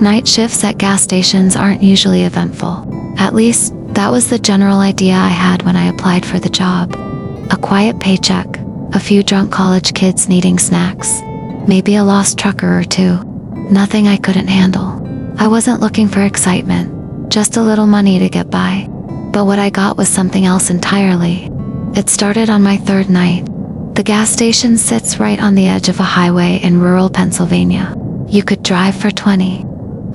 Night shifts at gas stations aren't usually eventful. At least, that was the general idea I had when I applied for the job. A quiet paycheck, a few drunk college kids needing snacks, maybe a lost trucker or two. Nothing I couldn't handle. I wasn't looking for excitement, just a little money to get by. But what I got was something else entirely. It started on my third night. The gas station sits right on the edge of a highway in rural Pennsylvania. You could drive for 20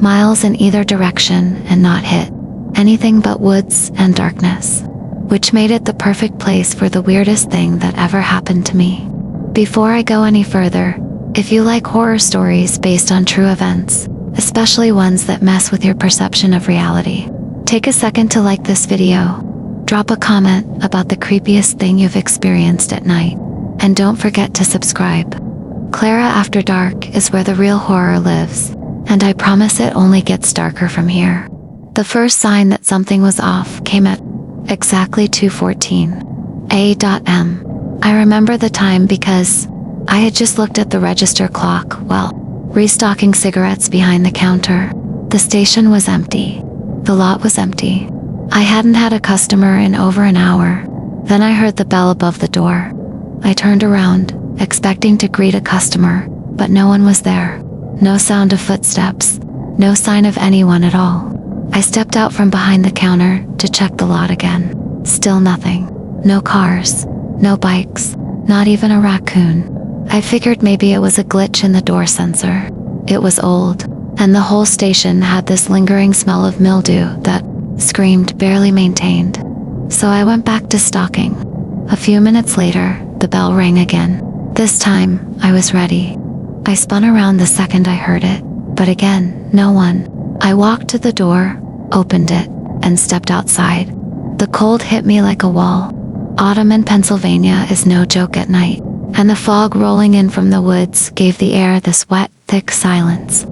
miles in either direction and not hit anything but woods and darkness, which made it the perfect place for the weirdest thing that ever happened to me. Before I go any further, if you like horror stories based on true events, especially ones that mess with your perception of reality, take a second to like this video, drop a comment about the creepiest thing you've experienced at night, and don't forget to subscribe. Clara After Dark is where the real horror lives, and I promise it only gets darker from here. The first sign that something was off came at exactly 2:14 a.m. I remember the time because I had just looked at the register clock while restocking cigarettes behind the counter. The station was empty. The lot was empty. I hadn't had a customer in over an hour. Then I heard the bell above the door. I turned around, expecting to greet a customer, but no one was there. No sound of footsteps. No sign of anyone at all. I stepped out from behind the counter to check the lot again. Still nothing. No cars. No bikes. Not even a raccoon. I figured maybe it was a glitch in the door sensor. It was old, and the whole station had this lingering smell of mildew that screamed barely maintained. So I went back to stalking. A few minutes later, the bell rang again. This time, I was ready. I spun around the second I heard it, but again, no one. I walked to the door, opened it, and stepped outside. The cold hit me like a wall. Autumn in Pennsylvania is no joke at night, and the fog rolling in from the woods gave the air this wet, thick silence.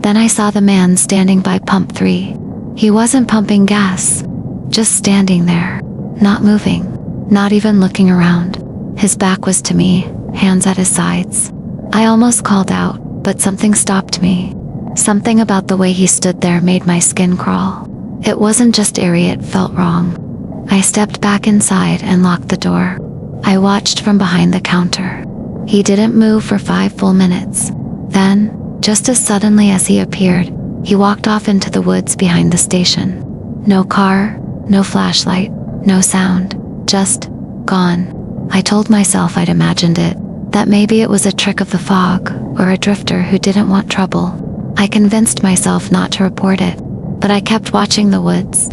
Then I saw the man standing by pump 3. He wasn't pumping gas, just standing there, not moving, not even looking around. His back was to me, hands at his sides. I almost called out, but something stopped me. Something about the way he stood there made my skin crawl. It wasn't just eerie, it felt wrong. I stepped back inside and locked the door. I watched from behind the counter. He didn't move for 5 full minutes. Then, just as suddenly as he appeared, he walked off into the woods behind the station. No car, no flashlight, no sound, just gone. I told myself I'd imagined it, that maybe it was a trick of the fog, or a drifter who didn't want trouble. I convinced myself not to report it, but I kept watching the woods.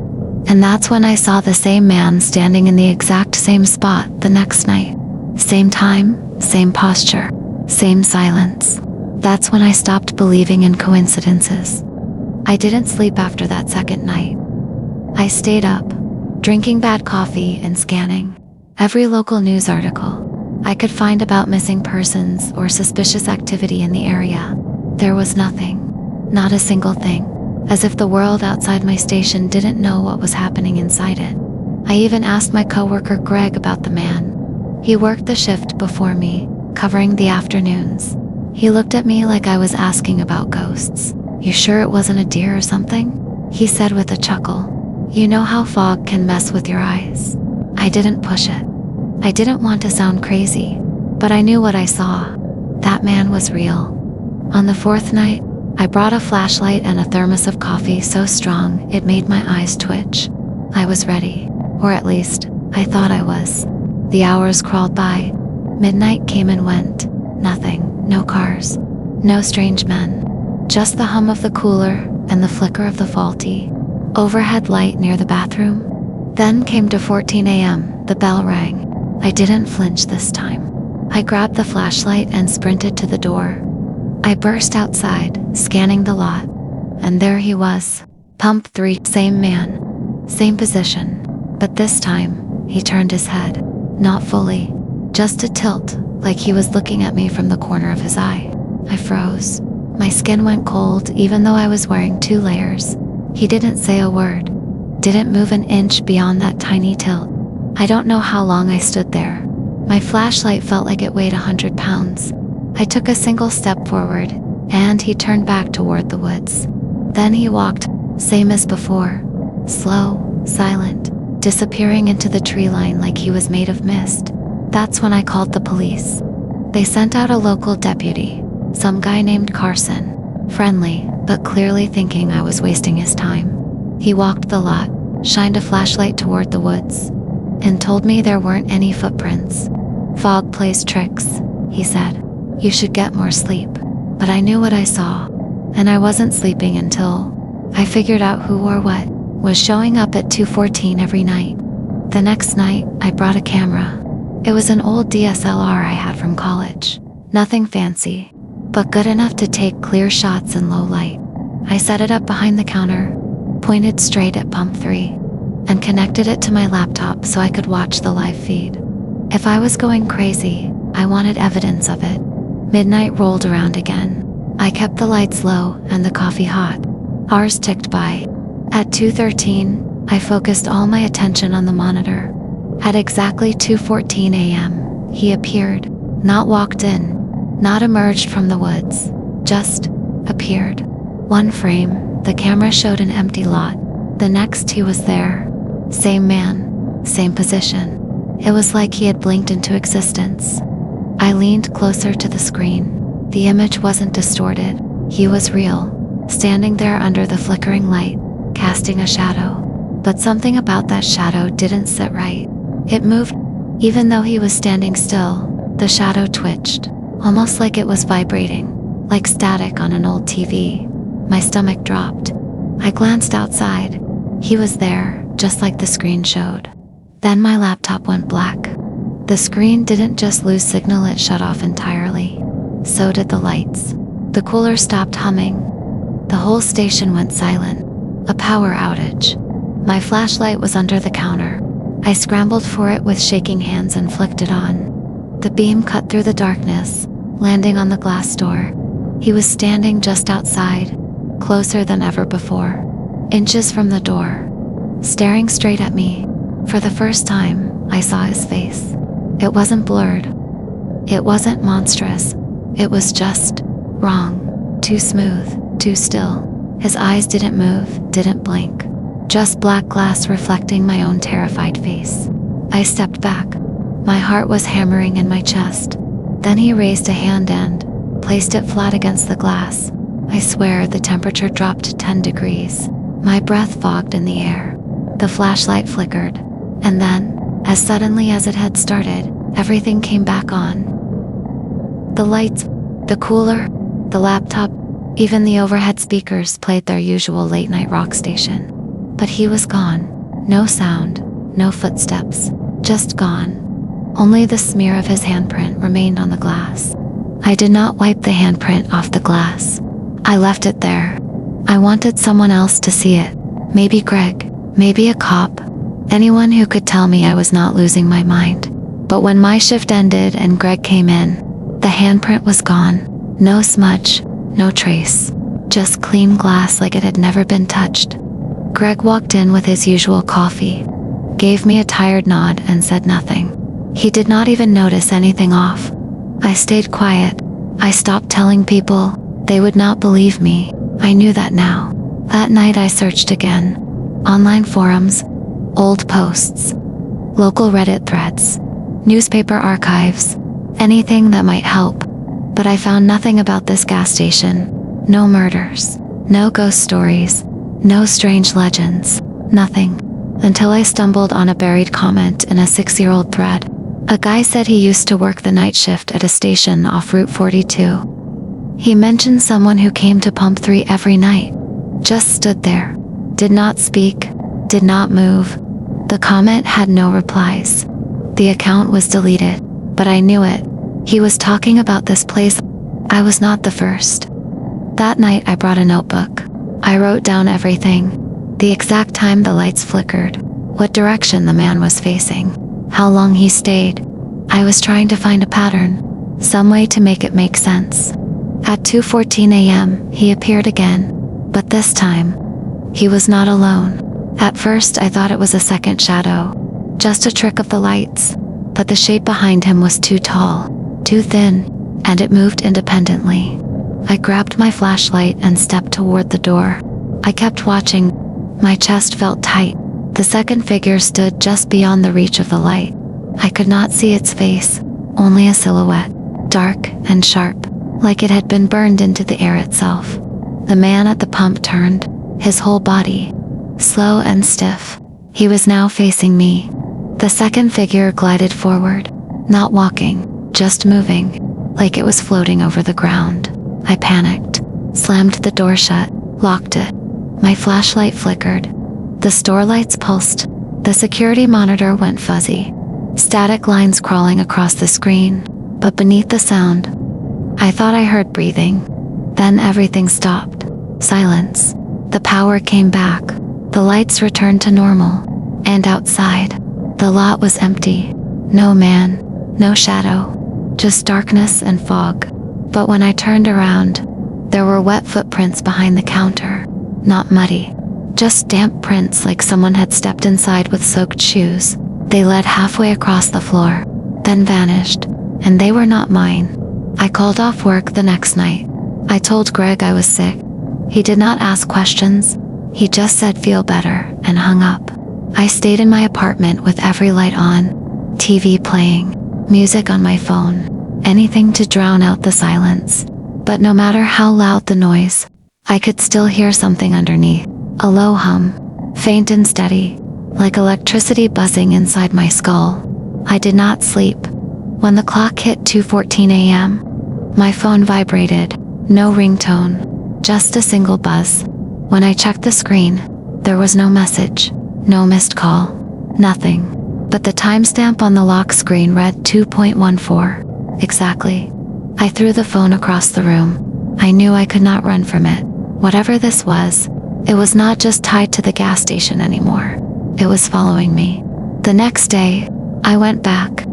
And that's when I saw the same man standing in the exact same spot the next night. Same time, same posture, same silence. That's when I stopped believing in coincidences. I didn't sleep after that second night. I stayed up, drinking bad coffee and scanning every local news article I could find about missing persons or suspicious activity in the area. There was nothing, not a single thing. As if the world outside my station didn't know what was happening inside it. I even asked my coworker Greg about the man. He worked the shift before me, covering the afternoons. He looked at me like I was asking about ghosts. "You sure it wasn't a deer or something?" he said with a chuckle. "You know how fog can mess with your eyes." I didn't push it. I didn't want to sound crazy, but I knew what I saw. That man was real. On the 4th night, I brought a flashlight and a thermos of coffee so strong it made my eyes twitch. I was ready, or at least, I thought I was. The hours crawled by. Midnight came and went. Nothing, no cars, no strange men. Just the hum of the cooler and the flicker of the faulty overhead light near the bathroom. Then came to 14 a.m., the bell rang. I didn't flinch this time. I grabbed the flashlight and sprinted to the door. I burst outside, scanning the lot, and there he was. Pump 3, same man, same position, but this time, he turned his head. Not fully, just a tilt, like he was looking at me from the corner of his eye. I froze. My skin went cold even though I was wearing 2 layers. He didn't say a word, didn't move an inch beyond that tiny tilt. I don't know how long I stood there. My flashlight felt like it weighed 100 pounds. I took a single step forward, and he turned back toward the woods. Then he walked, same as before, slow, silent, disappearing into the tree line like he was made of mist. That's when I called the police. They sent out a local deputy, some guy named Carson, friendly, but clearly thinking I was wasting his time. He walked the lot, shined a flashlight toward the woods, and told me there weren't any footprints. Fog plays tricks, he said. You should get more sleep. But I knew what I saw, and I wasn't sleeping until I figured out who or what was showing up at 2:14 every night. The next night, I brought a camera. It was an old DSLR I had from college. Nothing fancy, but good enough to take clear shots in low light. I set it up behind the counter, pointed straight at pump 3, and connected it to my laptop so I could watch the live feed. If I was going crazy, I wanted evidence of it. Midnight rolled around again. I kept the lights low and the coffee hot. Hours ticked by. At 2:13, I focused all my attention on the monitor. At exactly 2:14 a.m., he appeared, not walked in, not emerged from the woods, just appeared. One frame, the camera showed an empty lot. The next, he was there. Same man, same position. It was like he had blinked into existence. I leaned closer to the screen. The image wasn't distorted. He was real, standing there under the flickering light, casting a shadow. But something about that shadow didn't sit right. It moved. Even though he was standing still, the shadow twitched, almost like it was vibrating, like static on an old TV. My stomach dropped. I glanced outside. He was there, just like the screen showed. Then my laptop went black. The screen didn't just lose signal, it shut off entirely. So did the lights. The cooler stopped humming. The whole station went silent. A power outage. My flashlight was under the counter. I scrambled for it with shaking hands and flicked it on. The beam cut through the darkness, landing on the glass door. He was standing just outside, closer than ever before, inches from the door, staring straight at me. For the first time, I saw his face. It wasn't blurred. It wasn't monstrous. It was just wrong. Too smooth, too still. His eyes didn't move, didn't blink. Just black glass reflecting my own terrified face. I stepped back. My heart was hammering in my chest. Then he raised a hand and placed it flat against the glass. I swear the temperature dropped to 10 degrees. My breath fogged in the air. The flashlight flickered. And then, as suddenly as it had started, everything came back on. The lights, the cooler, the laptop, even the overhead speakers played their usual late-night rock station. But he was gone. No sound, no footsteps, just gone. Only the smear of his handprint remained on the glass. I did not wipe the handprint off the glass. I left it there. I wanted someone else to see it. Maybe Greg, maybe a cop, anyone who could tell me I was not losing my mind. But when my shift ended and Greg came in, the handprint was gone. No smudge, no trace. Just clean glass like it had never been touched. Greg walked in with his usual coffee, gave me a tired nod and said nothing. He did not even notice anything off. I stayed quiet. I stopped telling people. They would not believe me. I knew that now. That night I searched again. Online forums, old posts, local Reddit threads, newspaper archives, anything that might help. But I found nothing about this gas station. No murders, no ghost stories, no strange legends, nothing. Until I stumbled on a buried comment in a 6-year-old thread. A guy said he used to work the night shift at a station off Route 42. He mentioned someone who came to pump 3 every night. Just stood there. Did not speak, did not move. The comment had no replies. The account was deleted, but I knew it. He was talking about this place. I was not the first. That night I brought a notebook. I wrote down everything. The exact time the lights flickered, what direction the man was facing, how long he stayed. I was trying to find a pattern, some way to make it make sense. At 2:14 a.m., he appeared again, but this time, he was not alone. At first I thought it was a second shadow, just a trick of the lights, but the shape behind him was too tall, too thin, and it moved independently. I grabbed my flashlight and stepped toward the door. I kept watching. My chest felt tight. The second figure stood just beyond the reach of the light. I could not see its face, only a silhouette, dark and sharp, like it had been burned into the air itself. The man at the pump turned, his whole body, slow and stiff. He was now facing me. The second figure glided forward, not walking, just moving, like it was floating over the ground. I panicked, slammed the door shut, locked it. My flashlight flickered. The store lights pulsed. The security monitor went fuzzy. Static lines crawling across the screen, but beneath the sound, I thought I heard breathing. Then everything stopped. Silence. The power came back. The lights returned to normal. And outside, the lot was empty. No man, no shadow, just darkness and fog. But when I turned around, there were wet footprints behind the counter. Not muddy, just damp prints like someone had stepped inside with soaked shoes. They led halfway across the floor, then vanished, and they were not mine. I called off work the next night. I told Greg I was sick. He did not ask questions. He just said feel better and hung up. I stayed in my apartment with every light on, TV playing, music on my phone, anything to drown out the silence. But no matter how loud the noise, I could still hear something underneath, a low hum, faint and steady, like electricity buzzing inside my skull. I did not sleep. When the clock hit 2:14 a.m., my phone vibrated, no ringtone, just a single buzz. When I checked the screen, there was no message, no missed call, nothing. But the timestamp on the lock screen read 2:14. Exactly. I threw the phone across the room. I knew I could not run from it. Whatever this was, it was not just tied to the gas station anymore. It was following me. The next day, I went back.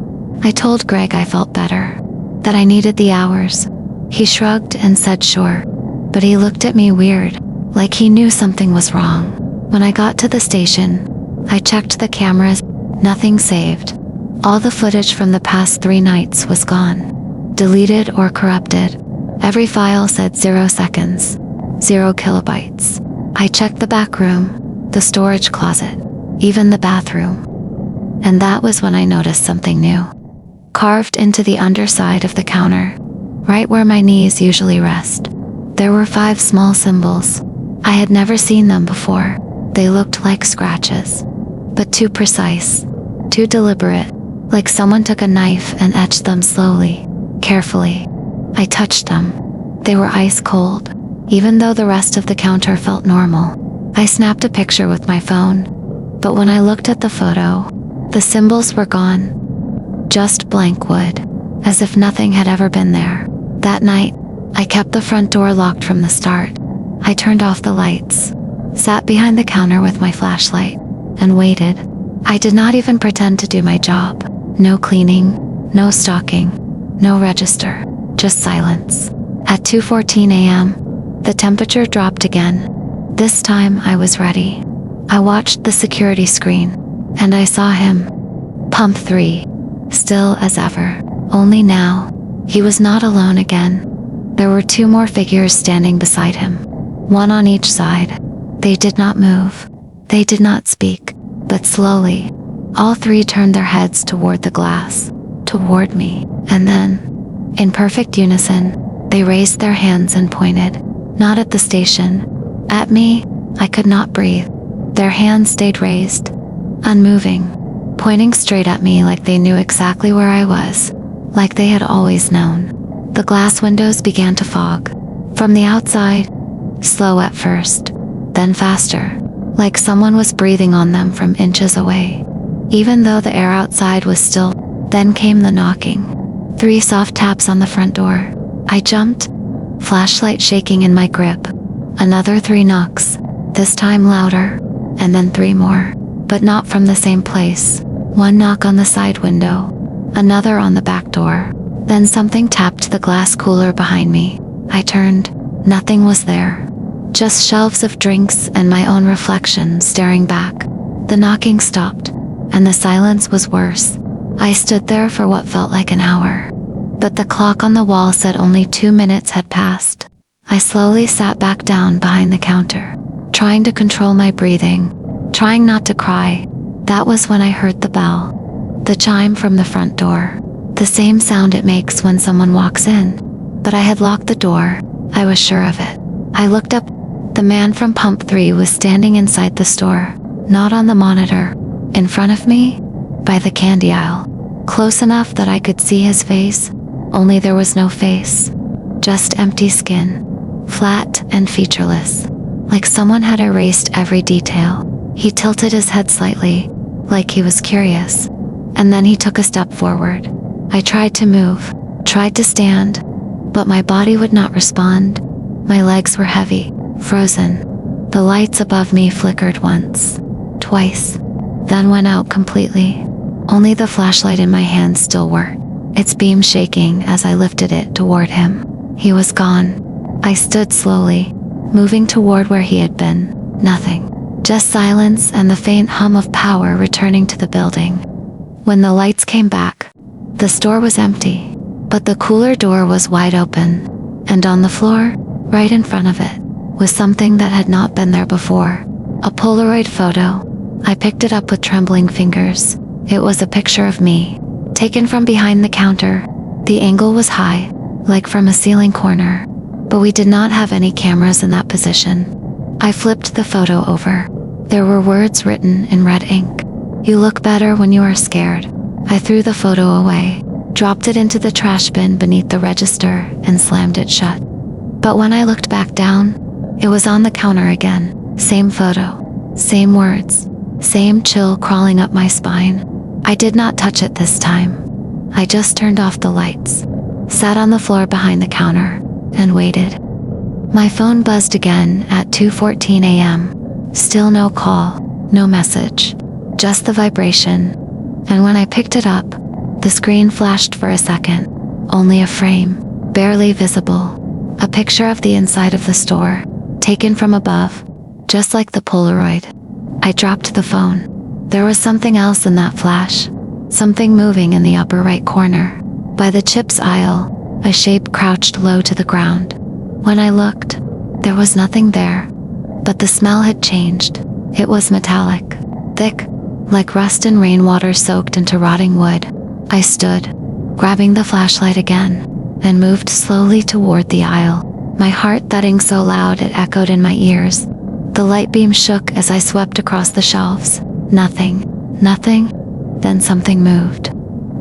I told Greg I felt better, that I needed the hours. He shrugged and said sure, but he looked at me weird, like he knew something was wrong. When I got to the station, I checked the cameras. Nothing saved. All the footage from the past 3 nights was gone, deleted or corrupted. Every file said 0 seconds, 0 kilobytes. I checked the back room, the storage closet, even the bathroom. And that was when I noticed something new. Carved into the underside of the counter, right where my knees usually rest, there were 5 small symbols. I had never seen them before. They looked like scratches, but too precise, too deliberate, like someone took a knife and etched them slowly, carefully. I touched them. They were ice cold, even though the rest of the counter felt normal. I snapped a picture with my phone, but when I looked at the photo, the symbols were gone. Just blank wood, as if nothing had ever been there. That night, I kept the front door locked from the start. I turned off the lights, sat behind the counter with my flashlight, and waited. I did not even pretend to do my job. No cleaning, no stocking, no register, just silence. At 2:14 a.m., the temperature dropped again. This time I was ready. I watched the security screen, and I saw him. Pump 3. Still as ever. Only now, he was not alone again. There were 2 more figures standing beside him, one on each side. They did not move. They did not speak, but slowly, all 3 turned their heads toward the glass, toward me, and then, in perfect unison, they raised their hands and pointed, not at the station, at me. I could not breathe. Their hands stayed raised, unmoving, pointing straight at me like they knew exactly where I was, like they had always known. The glass windows began to fog. From the outside, slow at first, then faster, like someone was breathing on them from inches away. Even though the air outside was still, then came the knocking. 3 soft taps on the front door. I jumped, flashlight shaking in my grip. Another 3 knocks, this time louder, and then 3 more, but not from the same place. 1 knock on the side window, another on the back door. Then something tapped the glass cooler behind me. I turned. Nothing was there. Just shelves of drinks and my own reflection staring back. The knocking stopped, and the silence was worse. I stood there for what felt like an hour, but the clock on the wall said only 2 minutes had passed. I slowly sat back down behind the counter. trying to control my breathing, trying not to cry. That was when I heard the bell. The chime from the front door. The same sound it makes when someone walks in. But I had locked the door. I was sure of it. I looked up. The man from Pump 3 was standing inside the store, not on the monitor. In front of me, by the candy aisle. Close enough that I could see his face, only there was no face. Just empty skin. Flat and featureless. Like someone had erased every detail. He tilted his head slightly, like he was curious. And then he took a step forward. I tried to move, tried to stand, but my body would not respond. My legs were heavy, frozen. The lights above me flickered once, twice, then went out completely. Only the flashlight in my hand still worked, its beam shaking as I lifted it toward him. He was gone. I stood slowly, moving toward where he had been. Nothing. Just silence and the faint hum of power returning to the building. When the lights came back, the store was empty, but the cooler door was wide open, and on the floor, right in front of it, was something that had not been there before. A Polaroid photo. I picked it up with trembling fingers. It was a picture of me, taken from behind the counter. The angle was high, like from a ceiling corner, but we did not have any cameras in that position. I flipped the photo over. There were words written in red ink. "You look better when you are scared." I threw the photo away, dropped it into the trash bin beneath the register, and slammed it shut. But when I looked back down, it was on the counter again. Same photo, same words, same chill crawling up my spine. I did not touch it this time. I just turned off the lights, sat on the floor behind the counter, and waited. My phone buzzed again at 2:14 a.m. Still no call, no message, just the vibration. And when I picked it up, the screen flashed for a second. Only a frame, barely visible. A picture of the inside of the store, taken from above, just like the Polaroid. I dropped the phone. There was something else in that flash. Something moving in the upper right corner. By the chips aisle, a shape crouched low to the ground. When I looked, there was nothing there. But the smell had changed. It was metallic, thick, like rust and rainwater soaked into rotting wood. I stood, grabbing the flashlight again, and moved slowly toward the aisle, my heart thudding so loud it echoed in my ears. The light beam shook as I swept across the shelves. Nothing, nothing. Then something moved.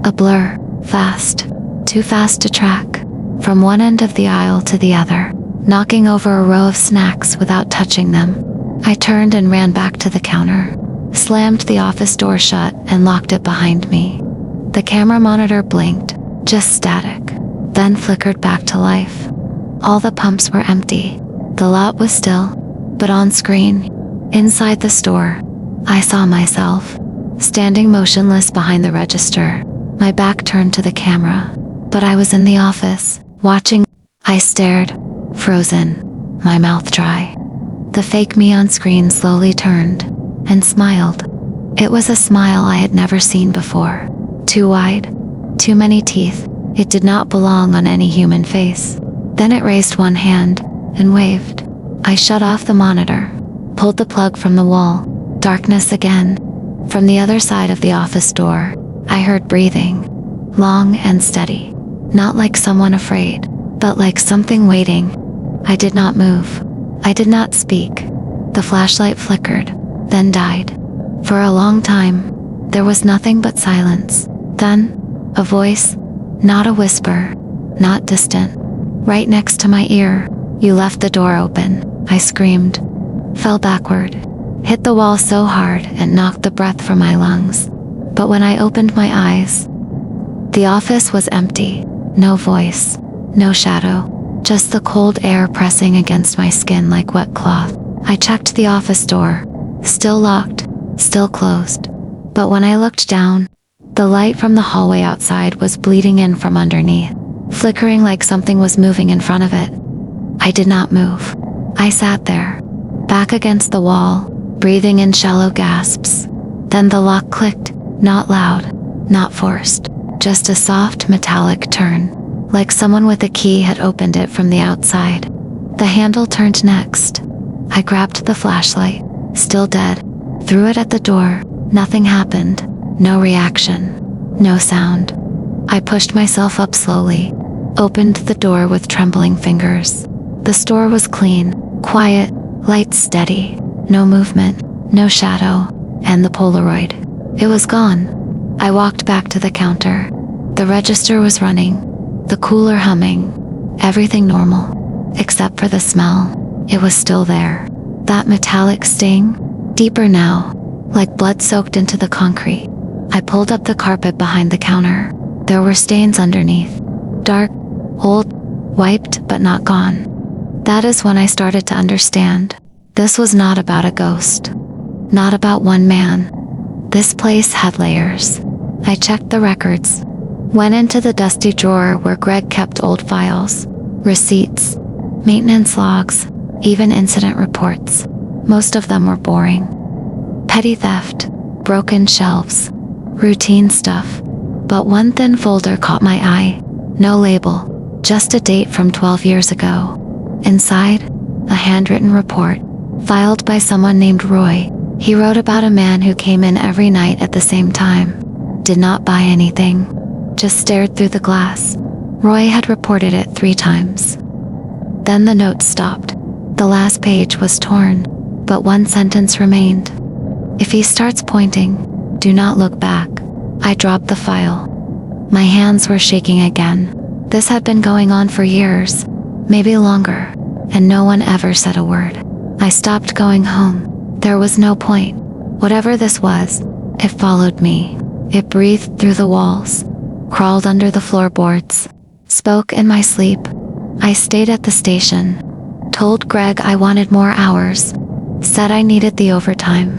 A blur, fast, too fast to track, from one end of the aisle to the other, knocking over a row of snacks without touching them. I turned and ran back to the counter, slammed the office door shut and locked it behind me. The camera monitor blinked, just static, then flickered back to life. All the pumps were empty. The lot was still, but on screen, inside the store, I saw myself, standing motionless behind the register, my back turned to the camera. But I was in the office, watching. I stared, frozen, my mouth dry. The fake me on screen slowly turned, and smiled. It was a smile I had never seen before. Too wide, too many teeth. It did not belong on any human face. Then it raised one hand, and waved. I shut off the monitor, pulled the plug from the wall. Darkness again. From the other side of the office door, I heard breathing, long and steady. Not like someone afraid, but like something waiting. I did not move. I did not speak. The flashlight flickered, then died. For a long time, there was nothing but silence. Then, a voice, not a whisper, not distant, right next to my ear. "You left the door open," I screamed. Fell backward, hit the wall so hard it knocked the breath from my lungs. But when I opened my eyes, the office was empty. No voice, no shadow, just the cold air pressing against my skin like wet cloth. I checked the office door, still locked, still closed. But when I looked down, the light from the hallway outside was bleeding in from underneath, flickering like something was moving in front of it. I did not move. I sat there, back against the wall, breathing in shallow gasps. Then the lock clicked, not loud, not forced. Just a soft metallic turn, like someone with a key had opened it from the outside. The handle turned next. I grabbed the flashlight, still dead, threw it at the door. Nothing happened. No reaction. No sound. I pushed myself up slowly, opened the door with trembling fingers. The store was clean, quiet, lights steady, no movement, no shadow, and the Polaroid. It was gone. I walked back to the counter. The register was running, the cooler humming, everything normal, except for the smell. It was still there. That metallic sting, deeper now, like blood soaked into the concrete. I pulled up the carpet behind the counter. There were stains underneath. Dark, old, wiped but not gone. That is when I started to understand. This was not about a ghost. Not about one man. This place had layers. I checked the records. Went into the dusty drawer where Greg kept old files, receipts, maintenance logs, even incident reports. Most of them were boring. Petty theft, broken shelves, routine stuff. But one thin folder caught my eye. No label, just a date from 12 years ago. Inside, a handwritten report, filed by someone named Roy. He wrote about a man who came in every night at the same time. Did not buy anything, just stared through the glass. Roy had reported it 3 times. Then the note stopped. The last page was torn, but one sentence remained. If he starts pointing, do not look back. I dropped the file. My hands were shaking again. This had been going on for years, maybe longer, and no one ever said a word. I stopped going home. There was no point. Whatever this was, it followed me. It breathed through the walls, crawled under the floorboards, spoke in my sleep. I stayed at the station, told Greg I wanted more hours, said I needed the overtime.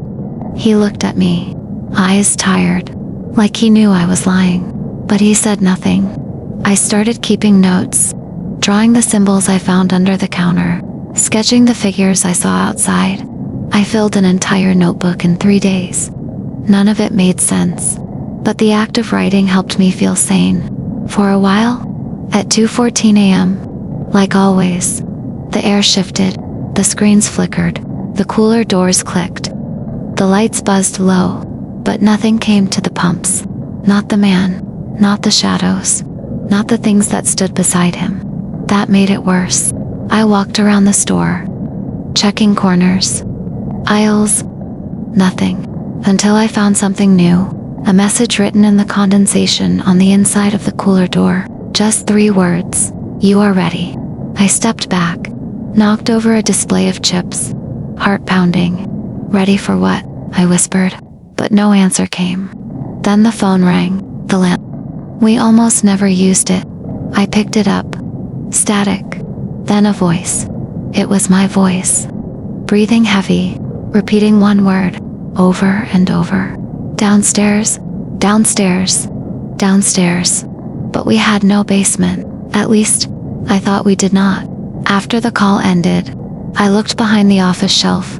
He looked at me, eyes tired, like he knew I was lying, but he said nothing. I started keeping notes, drawing the symbols I found under the counter, sketching the figures I saw outside. I filled an entire notebook in 3 days. None of it made sense, but the act of writing helped me feel sane. For a while, at 2:14 a.m., like always, the air shifted, the screens flickered, the cooler doors clicked. The lights buzzed low, but nothing came to the pumps. Not the man, not the shadows, not the things that stood beside him. That made it worse. I walked around the store, checking corners, aisles, nothing, until I found something new. A message written in the condensation on the inside of the cooler door. Just 3 words. You are ready. I stepped back, knocked over a display of chips, heart pounding. Ready for what? I whispered, but no answer came. Then the phone rang, the lamp. We almost never used it. I picked it up. Static. Then a voice. It was my voice. Breathing heavy, repeating one word, over and over. Downstairs, downstairs, downstairs. But we had no basement. At least, I thought we did not. After the call ended, I looked behind the office shelf.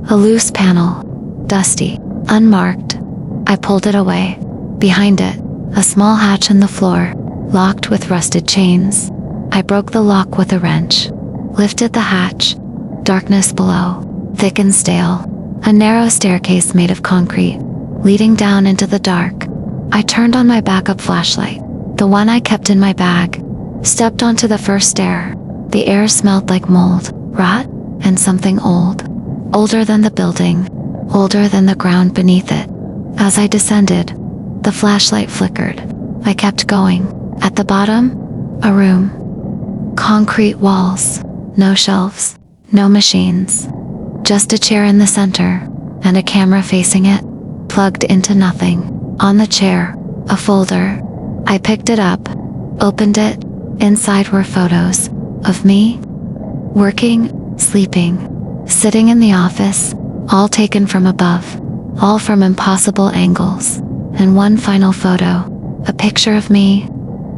A loose panel, dusty, unmarked. I pulled it away. Behind it, a small hatch in the floor, locked with rusted chains. I broke the lock with a wrench, lifted the hatch. Darkness below, thick and stale. A narrow staircase made of concrete, leading down into the dark. I turned on my backup flashlight, the one I kept in my bag, stepped onto the first stair. The air smelled like mold, rot, and something old. Older than the building, older than the ground beneath it. As I descended, the flashlight flickered. I kept going. At the bottom, a room. Concrete walls, no shelves, no machines. Just a chair in the center, and a camera facing it, plugged into nothing. On the chair, a folder. I picked it up, opened it. Inside were photos of me, working, sleeping, sitting in the office, all taken from above, all from impossible angles. And one final photo, a picture of me,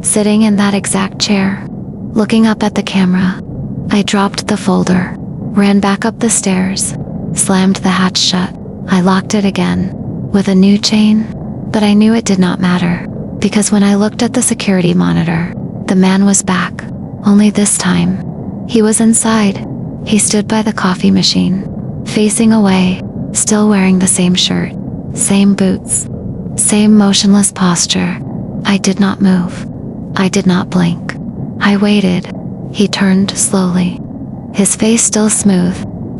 sitting in that exact chair, looking up at the camera. I dropped the folder, ran back up the stairs, slammed the hatch shut. I locked it again, with a new chain, but I knew it did not matter, because when I looked at the security monitor, the man was back, only this time, he was inside, He stood by the coffee machine, facing away, still wearing the same shirt, same boots, same motionless posture. I did not move. I did not blink. I waited. He turned slowly. His face still smooth,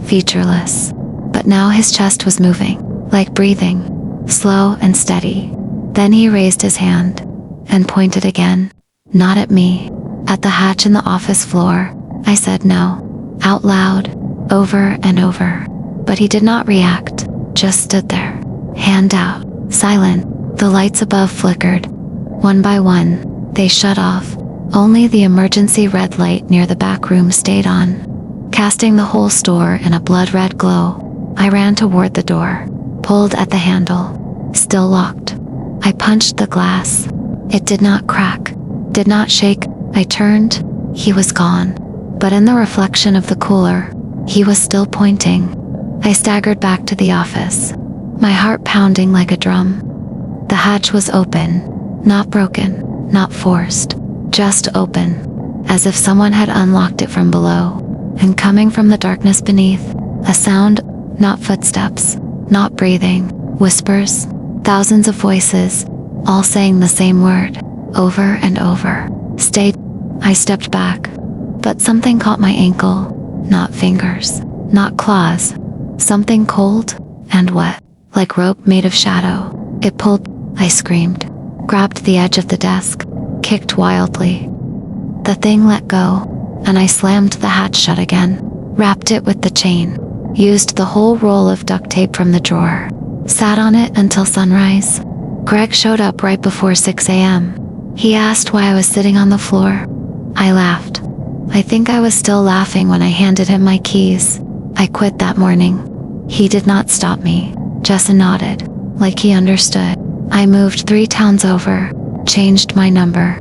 featureless. But now his chest was moving, like breathing, slow and steady. Then he raised his hand and pointed again, not at me, at the hatch in the office floor. I said no, out loud, over and over. But he did not react, just stood there, hand out, silent. The lights above flickered. One by one, they shut off. Only the emergency red light near the back room stayed on, casting the whole store in a blood-red glow. I ran toward the door, pulled at the handle, still locked. I punched the glass. It did not crack, did not shake. I turned. He was gone. But in the reflection of the cooler, he was still pointing. I staggered back to the office, my heart pounding like a drum. The hatch was open, not broken, not forced, just open, as if someone had unlocked it from below. And coming from the darkness beneath, a sound, not footsteps, not breathing, whispers, thousands of voices, all saying the same word, over and over. Stay. I stepped back, but something caught my ankle, not fingers, not claws, something cold and wet, like rope made of shadow. It pulled. I screamed, grabbed the edge of the desk, kicked wildly. The thing let go, and I slammed the hatch shut again, wrapped it with the chain, used the whole roll of duct tape from the drawer, sat on it until sunrise. Greg showed up right before 6 a.m. He asked why I was sitting on the floor. I laughed. I think I was still laughing when I handed him my keys. I quit that morning. He did not stop me, just nodded, like he understood. I moved 3 towns over, changed my number,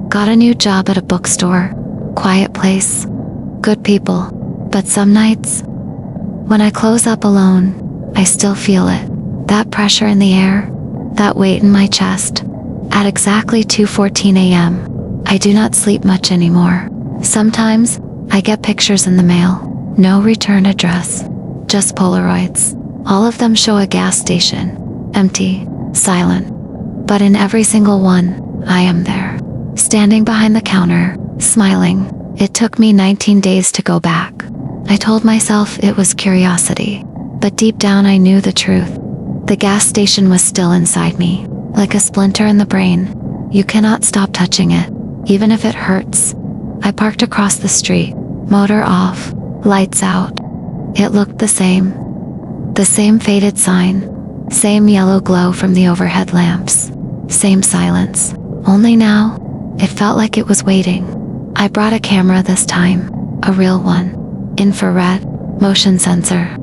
got a new job at a bookstore, quiet place, good people. But some nights, when I close up alone, I still feel it. That pressure in the air, that weight in my chest. At exactly 2:14 a.m., I do not sleep much anymore. Sometimes, I get pictures in the mail. No return address. Just Polaroids. All of them show a gas station. Empty. Silent. But in every single one, I am there. Standing behind the counter, smiling. It took me 19 days to go back. I told myself it was curiosity. But deep down I knew the truth. The gas station was still inside me, like a splinter in the brain. You cannot stop touching it, even if it hurts. I parked across the street, motor off, lights out. It looked the same. The same faded sign, same yellow glow from the overhead lamps, same silence. Only now, it felt like it was waiting. I brought a camera this time, a real one. Infrared, motion sensor,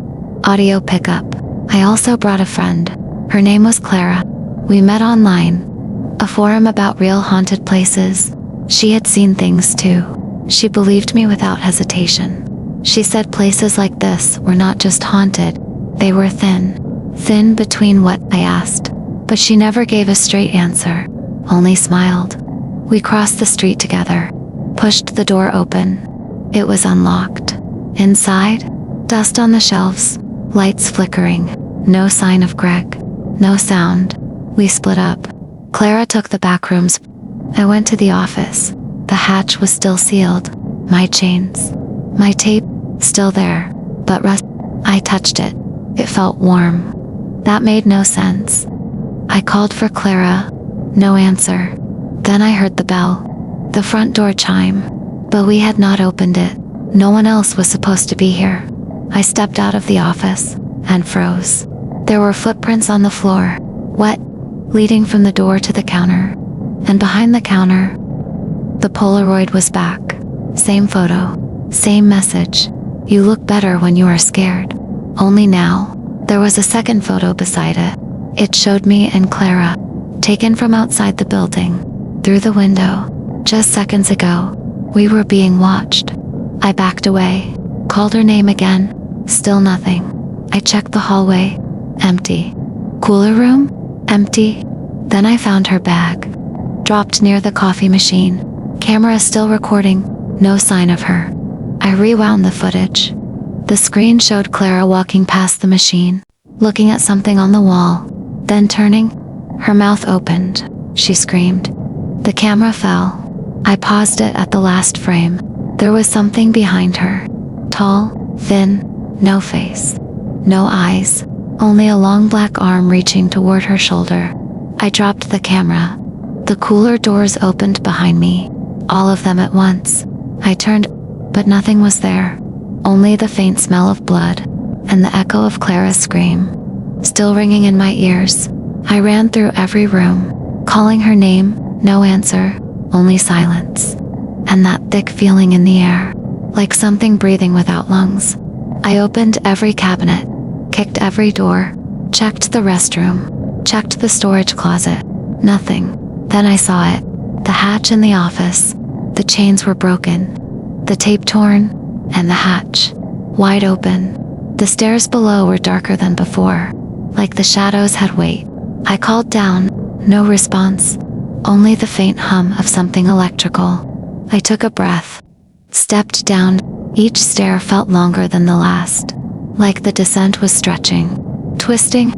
audio pickup. I also brought a friend. Her name was Clara. We met online, a forum about real haunted places. She had seen things too. She believed me without hesitation. She said places like this were not just haunted, they were thin between what I asked. But she never gave a straight answer, only smiled. We crossed the street together, pushed the door open. It was unlocked. Inside, dust on the shelves, lights flickering, no sign of Greg, no sound. We split up. Clara took the back rooms. I went to the office. The hatch was still sealed. My chains, my tape, still there, but rust. I touched it. It felt warm. That made no sense. I called for Clara. No answer. Then I heard the bell. The front door chime. But we had not opened it. No one else was supposed to be here. I stepped out of the office and froze. There were footprints on the floor, wet, leading from the door to the counter. And behind the counter, the Polaroid was back. Same photo, same message. You look better when you are scared. Only now, there was a second photo beside it. It showed me and Clara, taken from outside the building, through the window. Just seconds ago, we were being watched. I backed away, called her name again, still nothing. I checked the hallway, empty. Cooler room, empty. Then I found her bag, dropped near the coffee machine. Camera still recording, no sign of her. I rewound the footage, The screen showed Clara walking past the machine, looking at something on the wall, then turning. Her mouth opened. She screamed. The camera fell. I paused it at the last frame. There was something behind her. Tall, thin, no face, no eyes, only a long black arm reaching toward her shoulder. I dropped the camera. The cooler doors opened behind me, all of them at once. I turned, but nothing was there. Only the faint smell of blood, and the echo of Clara's scream, still ringing in my ears. I ran through every room, calling her name, no answer, only silence. And that thick feeling in the air, like something breathing without lungs. I opened every cabinet, kicked every door, checked the restroom, checked the storage closet. Nothing. Then I saw it. The hatch in the office. The chains were broken, the tape torn, and the hatch wide open. The stairs below were darker than before, like the shadows had weight. I called down, no response, only the faint hum of something electrical. I took a breath, stepped down. Each stair felt longer than the last, like the descent was stretching, twisting.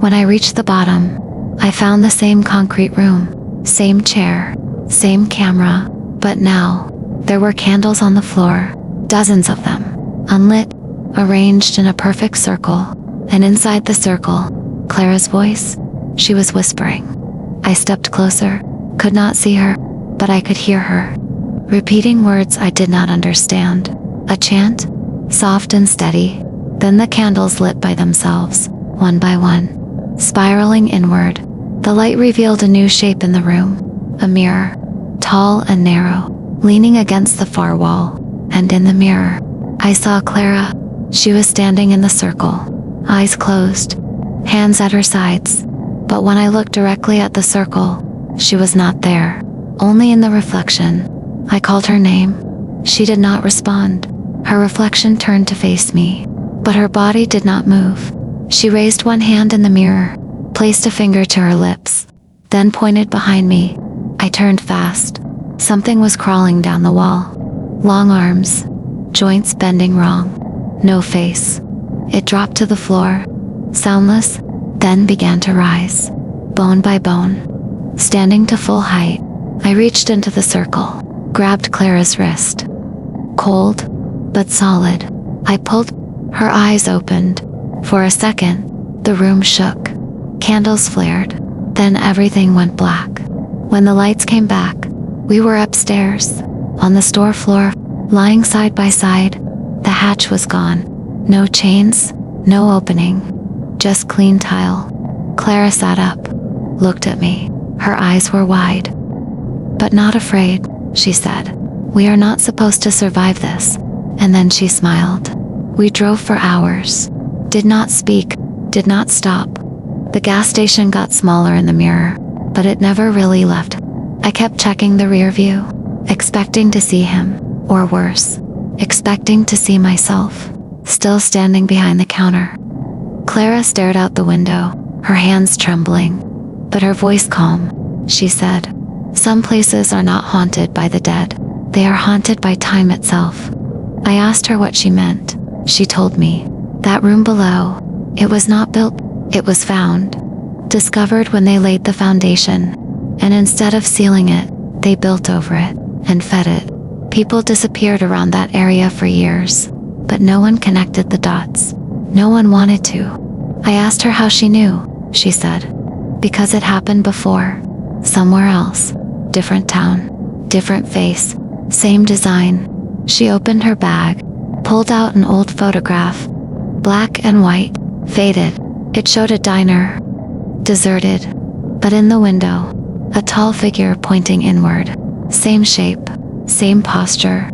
When I reached the bottom, I found the same concrete room, same chair, same camera, but now, there were candles on the floor, dozens of them, unlit, arranged in a perfect circle, and inside the circle, Clara's voice. She was whispering. I stepped closer, could not see her, but I could hear her, repeating words I did not understand. A chant, soft and steady. Then the candles lit by themselves, one by one, spiraling inward. The light revealed a new shape in the room, a mirror, tall and narrow, leaning against the far wall. And in the mirror, I saw Clara. She was standing in the circle, eyes closed, hands at her sides. But when I looked directly at the circle, she was not there, only in the reflection. I called her name. She did not respond. Her reflection turned to face me, but her body did not move. She raised one hand in the mirror, placed a finger to her lips, then pointed behind me. I turned fast. Something was crawling down the wall. Long arms, joints bending wrong, no face. It dropped to the floor, soundless, then began to rise, bone by bone. Standing to full height, I reached into the circle, grabbed Clara's wrist. Cold, but solid. I pulled. Her eyes opened. For a second, the room shook. Candles flared. Then everything went black. When the lights came back, we were upstairs, on the store floor, lying side by side. The hatch was gone. No chains, no opening, just clean tile. Clara sat up, looked at me. Her eyes were wide. But not afraid, she said. We are not supposed to survive this. And then she smiled. We drove for hours. Did not speak, did not stop. The gas station got smaller in the mirror, but it never really left. I kept checking the rear view, expecting to see him, or worse, expecting to see myself, still standing behind the counter. Clara stared out the window, her hands trembling, but her voice calm. She said, "Some places are not haunted by the dead. They are haunted by time itself." I asked her what she meant. She told me, that room below, it was not built, it was found, discovered when they laid the foundation, and instead of sealing it, they built over it, and fed it. People disappeared around that area for years, but no one connected the dots. No one wanted to. I asked her how she knew. She said, "Because it happened before. Somewhere else. Different town. Different face. Same design." She opened her bag, pulled out an old photograph. Black and white, faded. It showed a diner. Deserted. But in the window, a tall figure pointing inward. Same shape. Same posture.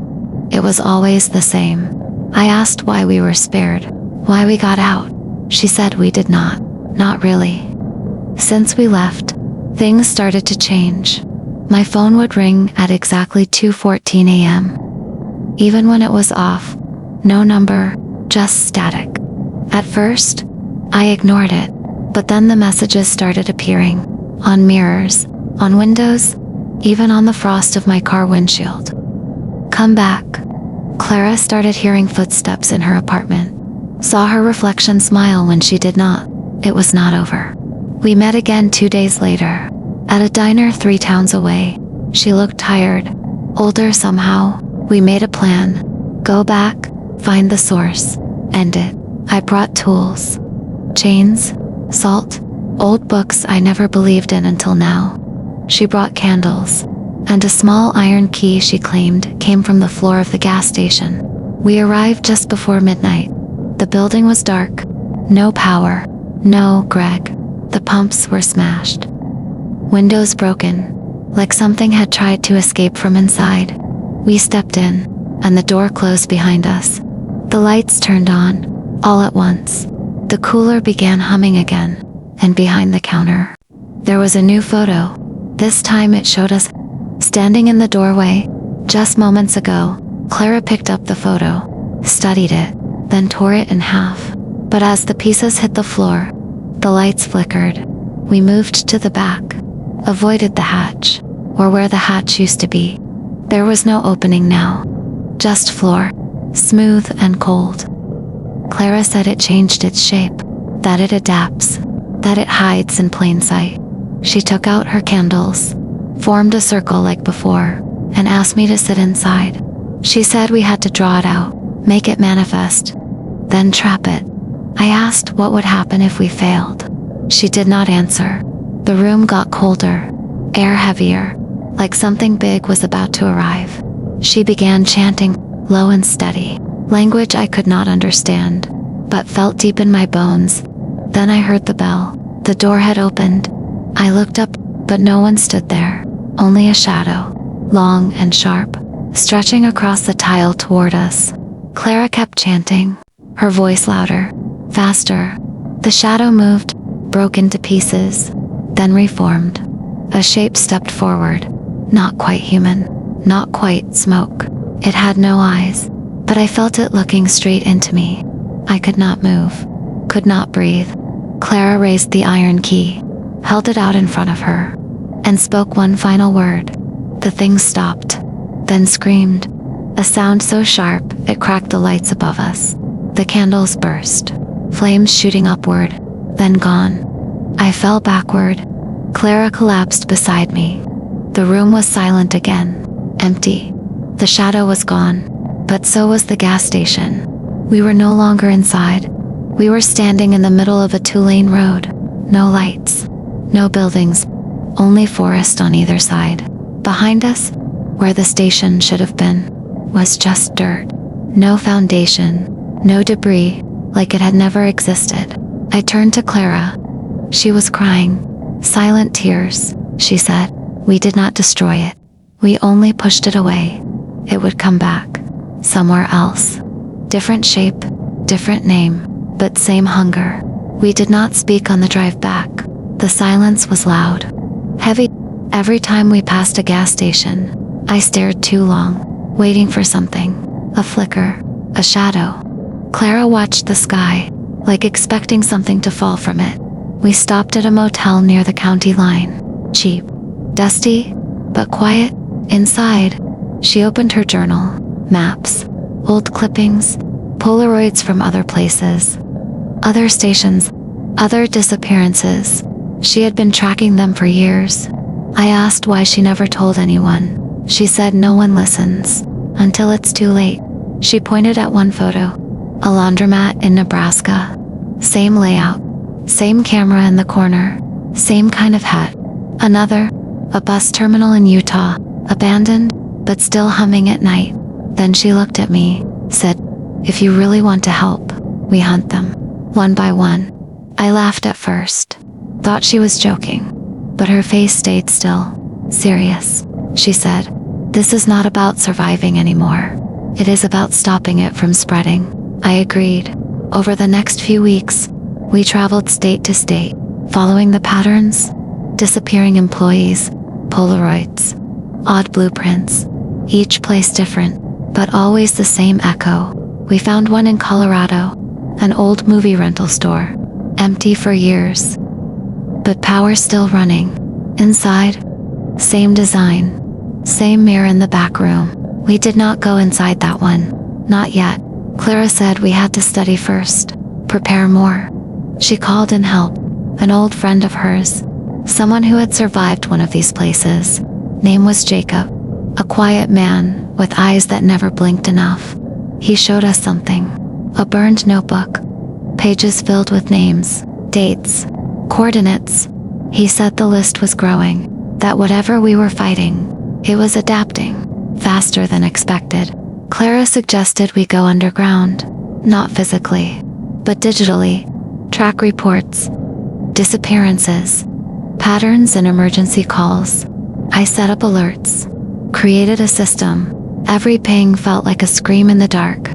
It was always the same. I asked why we were spared. Why we got out. She said we did not. Not really. Since we left, things started to change. My phone would ring at exactly 2:14 a.m. Even when it was off, no number, just static. At first, I ignored it, but then the messages started appearing, on mirrors, on windows, even on the frost of my car windshield. "Come back. Clara started hearing footsteps in her apartment. Saw her reflection smile when she did not. It was not over. We met again 2 days later, at a diner 3 towns away. She looked tired, older somehow. We made a plan. Go back, find the source, end it. I brought tools. Chains, salt, old books I never believed in until now. She brought candles, and a small iron key she claimed came from the floor of the gas station. We arrived just before midnight. The building was dark. No power. No Greg. The pumps were smashed. Windows broken, like something had tried to escape from inside. We stepped in, and the door closed behind us. The lights turned on, all at once. The cooler began humming again, and behind the counter, there was a new photo. This time it showed us standing in the doorway. Just moments ago, Clara picked up the photo, studied it, then tore it in half. But as the pieces hit the floor, the lights flickered. We moved to the back, avoided the hatch, or where the hatch used to be. There was no opening now, just floor, smooth and cold. Clara said it changed its shape, that it adapts, that it hides in plain sight. She took out her candles, formed a circle like before, and asked me to sit inside. She said we had to draw it out, make it manifest, then trap it. I asked what would happen if we failed. She did not answer. The room got colder, air heavier, like something big was about to arrive. She began chanting, low and steady, language I could not understand, but felt deep in my bones. Then I heard the bell. The door had opened. I looked up, but no one stood there, only a shadow, long and sharp, stretching across the tile toward us. Clara kept chanting, her voice louder, faster. The shadow moved, broke into pieces, then reformed. A shape stepped forward, not quite human, not quite smoke. It had no eyes, but I felt it looking straight into me. I could not move, could not breathe. Clara raised the iron key, held it out in front of her, and spoke one final word. The thing stopped, then screamed, a sound so sharp it cracked the lights above us. The candles burst, flames shooting upward, then gone. I fell backward. Clara collapsed beside me. The room was silent again, empty. The shadow was gone, but so was the gas station. We were no longer inside. We were standing in the middle of a 2-lane road. No lights, no buildings, only forest on either side. Behind us, where the station should have been, was just dirt. No foundation, no debris, like it had never existed. I turned to Clara. She was crying. Silent tears, she said. We did not destroy it. We only pushed it away. It would come back. Somewhere else. Different shape, different name, but same hunger. We did not speak on the drive back. The silence was loud, heavy. Every time we passed a gas station, I stared too long, waiting for something. A flicker, a shadow. Clara watched the sky, like expecting something to fall from it. We stopped at a motel near the county line. Cheap, dusty, but quiet. Inside, she opened her journal, maps, old clippings, Polaroids from other places, other stations, other disappearances. She had been tracking them for years. I asked why she never told anyone. She said no one listens until it's too late. She pointed at one photo, a laundromat in Nebraska. Same layout, same camera in the corner, same kind of hat. Another, a bus terminal in Utah, abandoned, but still humming at night. Then she looked at me, said, if you really want to help, we hunt them, one by one. I laughed at first, thought she was joking, but her face stayed still, serious. She said, this is not about surviving anymore. It is about stopping it from spreading. I agreed. Over the next few weeks, we traveled state to state, following the patterns, disappearing employees, Polaroids, odd blueprints, each place different, but always the same echo. We found one in Colorado, an old movie rental store, empty for years, but power still running. Inside, same design, same mirror in the back room. We did not go inside that one. Not yet. Clara said we had to study first. Prepare more. She called in help. An old friend of hers. Someone who had survived one of these places. Name was Jacob. A quiet man with eyes that never blinked enough. He showed us something. A burned notebook. Pages filled with names, dates, coordinates. He said the list was growing. That whatever we were fighting, it was adapting. Faster than expected. Clara suggested we go underground. Not physically, but digitally. Track reports. Disappearances. Patterns and emergency calls. I set up alerts. Created a system. Every ping felt like a scream in the dark.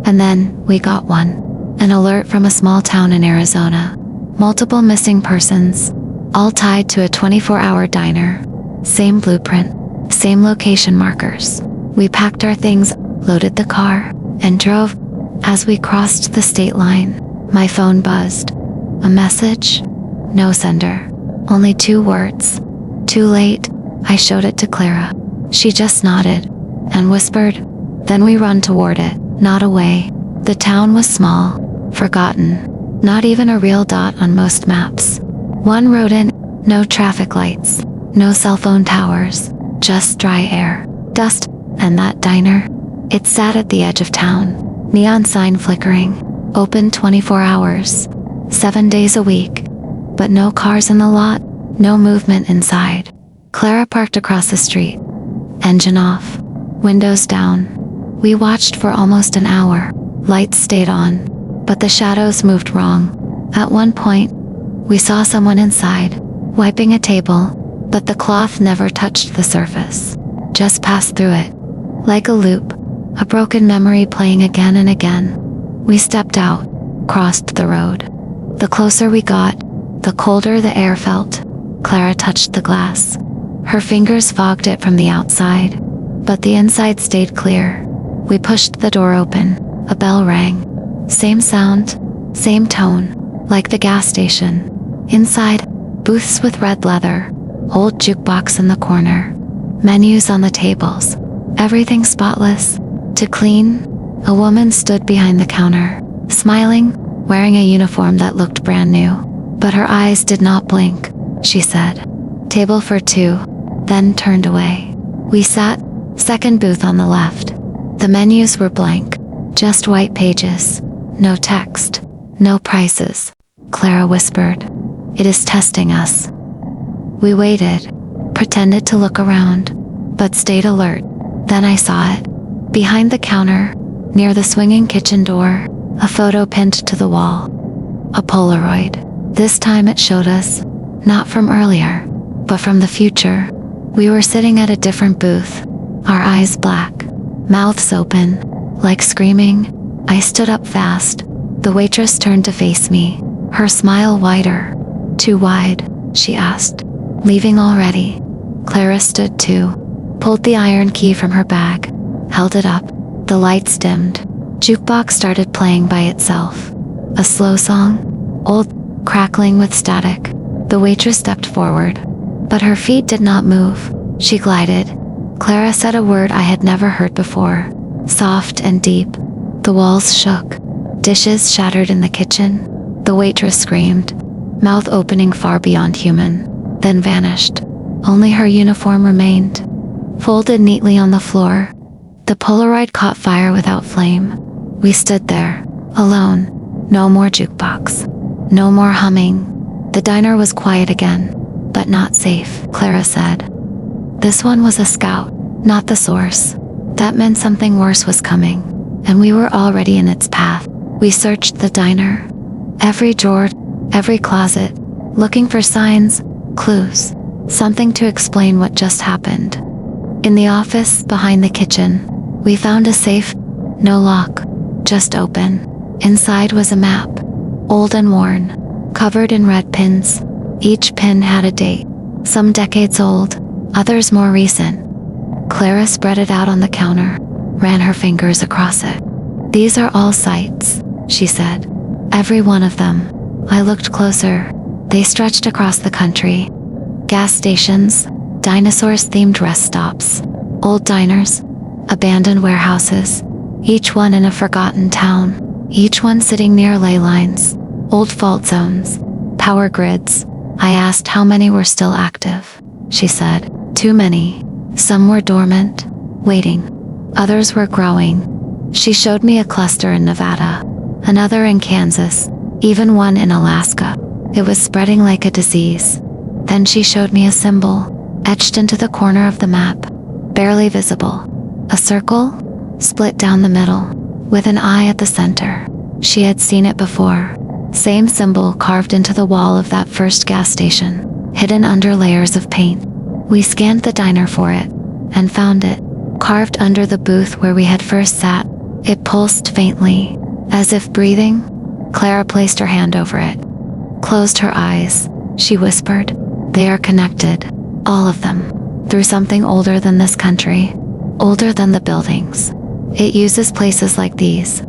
And then, we got one. An alert from a small town in Arizona. Multiple missing persons. All tied to a 24-hour diner. Same blueprint. Same location markers. We packed our things, loaded the car, and drove. As we crossed the state line, my phone buzzed. A message? No sender. Only 2 words. Too late. I showed it to Clara. She just nodded and whispered. Then we run toward it, not away. The town was small, forgotten. Not even a real dot on most maps. One wrote in, no traffic lights, no cell phone towers, just dry air, dust, and that diner. It sat at the edge of town, neon sign flickering, open 24 hours, 7 days a week. But no cars in the lot, no movement inside. Clara parked across the street. Engine off. Windows down. We watched for almost an hour. Lights stayed on, but the shadows moved wrong. At one point, we saw someone inside, wiping a table, but the cloth never touched the surface. Just passed through it. Like a loop. A broken memory playing again and again. We stepped out, crossed the road. The closer we got, the colder the air felt. Clara touched the glass. Her fingers fogged it from the outside, but the inside stayed clear. We pushed the door open. A bell rang. Same sound, same tone, like the gas station. Inside, booths with red leather, old jukebox in the corner, menus on the tables, everything spotless. To clean, a woman stood behind the counter, smiling, wearing a uniform that looked brand new. But her eyes did not blink. She said, "Table for 2, then turned away. We sat, second booth on the left. The menus were blank, just white pages, no text, no prices. Clara whispered, "It is testing us." We waited, pretended to look around, but stayed alert. Then I saw it. Behind the counter, near the swinging kitchen door, a photo pinned to the wall. A Polaroid. This time it showed us, not from earlier, but from the future. We were sitting at a different booth, our eyes black, mouths open, like screaming. I stood up fast. The waitress turned to face me, her smile wider. "Too wide?" she asked. "Leaving already?" Clara stood too, pulled the iron key from her bag, held it up. The lights dimmed. Jukebox started playing by itself. A slow song, old, crackling with static. The waitress stepped forward, but her feet did not move. She glided. Clara said a word I had never heard before, soft and deep. The walls shook. Dishes shattered in the kitchen. The waitress screamed, mouth opening far beyond human, then vanished. Only her uniform remained, folded neatly on the floor. The Polaroid caught fire without flame. We stood there, alone. No more jukebox. No more humming. The diner was quiet again, but not safe, Clara said. This one was a scout, not the source. That meant something worse was coming, and we were already in its path. We searched the diner, every drawer, every closet, looking for signs, clues, something to explain what just happened. In the office behind the kitchen, we found a safe, no lock, just open. Inside was a map, old and worn, covered in red pins. Each pin had a date, some decades old, others more recent. Clara spread it out on the counter, ran her fingers across it. "These are all sites," she said. "Every one of them." I looked closer. They stretched across the country. Gas stations, dinosaurs-themed rest stops, old diners, abandoned warehouses, each one in a forgotten town, each one sitting near ley lines, old fault zones, power grids. I asked how many were still active. She said, too many. Some were dormant, waiting. Others were growing. She showed me a cluster in Nevada, another in Kansas, even one in Alaska. It was spreading like a disease. Then she showed me a symbol, etched into the corner of the map, barely visible. A circle, split down the middle, with an eye at the center. She had seen it before. Same symbol carved into the wall of that first gas station, hidden under layers of paint. We scanned the diner for it, and found it, carved under the booth where we had first sat. It pulsed faintly, as if breathing. Clara placed her hand over it, closed her eyes. She whispered, they are connected, all of them, through something older than this country, older than the buildings. It uses places like these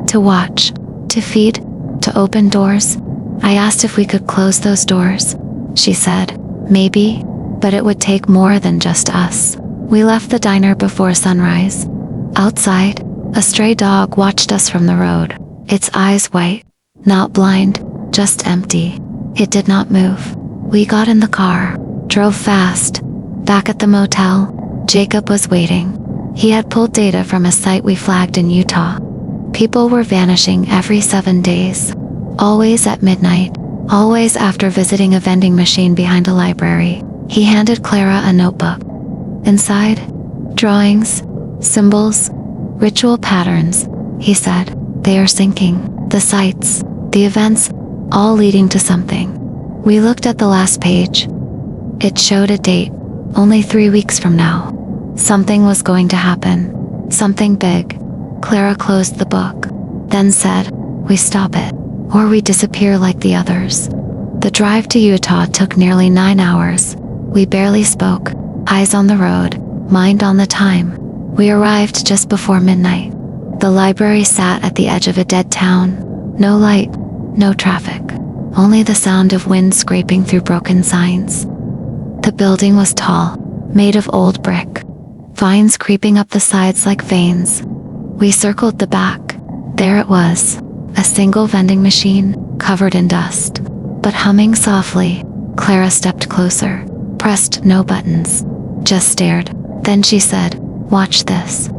to watch, to feed, to open doors. I asked if we could close those doors. She said, maybe, but it would take more than just us. We left the diner before sunrise. Outside, a stray dog watched us from the road, its eyes white, not blind, just empty. It did not move. We got in the car, drove fast. Back at the motel, Jacob was waiting. He had pulled data from a site we flagged in Utah. People were vanishing every 7 days. Always at midnight, always after visiting a vending machine behind a library. He handed Clara a notebook. Inside, drawings, symbols, ritual patterns. He said, they are syncing. The sites, the events, all leading to something. We looked at the last page. It showed a date, only 3 weeks from now. Something was going to happen. Something big. Clara closed the book, then said, we stop it, or we disappear like the others. The drive to Utah took nearly 9 hours. We barely spoke, eyes on the road, mind on the time. We arrived just before midnight. The library sat at the edge of a dead town. No light, no traffic, only the sound of wind scraping through broken signs. The building was tall, made of old brick, vines creeping up the sides like veins. We circled the back. There it was, a single vending machine, covered in dust, but humming softly. Clara stepped closer, pressed no buttons, just stared. Then she said, watch this.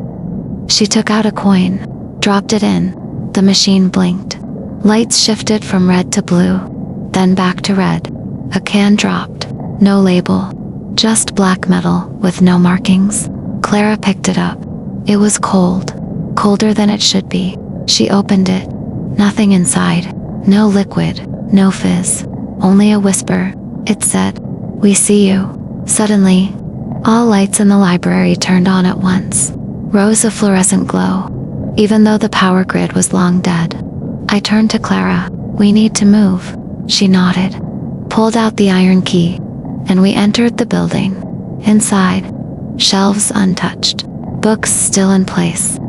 She took out a coin, dropped it in. The machine blinked. Lights shifted from red to blue, then back to red. A can dropped, no label, just black metal with no markings. Clara picked it up. It was cold, colder than it should be. She opened it. Nothing inside, no liquid, no fizz, only a whisper. It said, we see you. Suddenly, all lights in the library turned on at once. Rows of fluorescent glow, even though the power grid was long dead. I turned to Clara. We need to move. She nodded, pulled out the iron key, and we entered the building. Inside, shelves untouched, books still in place,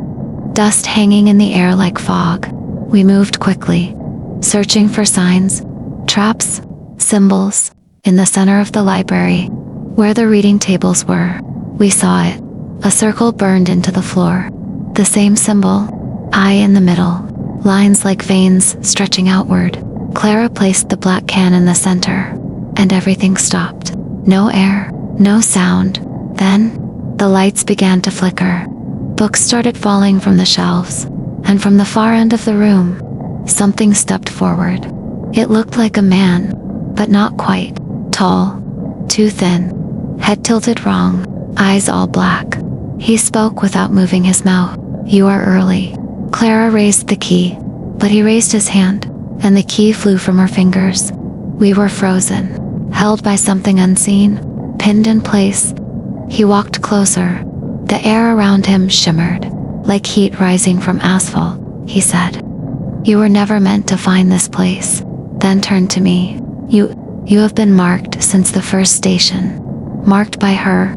dust hanging in the air like fog. We moved quickly, searching for signs, traps, symbols. In the center of the library, where the reading tables were, we saw it. A circle burned into the floor. The same symbol, eye in the middle, lines like veins stretching outward. Clara placed the black can in the center, and everything stopped. No air, no sound. Then, the lights began to flicker. Books started falling from the shelves, and from the far end of the room, something stepped forward. It looked like a man, but not quite. Tall, too thin, head tilted wrong, eyes all black. He spoke without moving his mouth. You are early. Clara raised the key, but he raised his hand, and the key flew from her fingers. We were frozen, held by something unseen, pinned in place. He walked closer. The air around him shimmered, like heat rising from asphalt. He said, you were never meant to find this place. Then turned to me. You have been marked since the first station. Marked by her.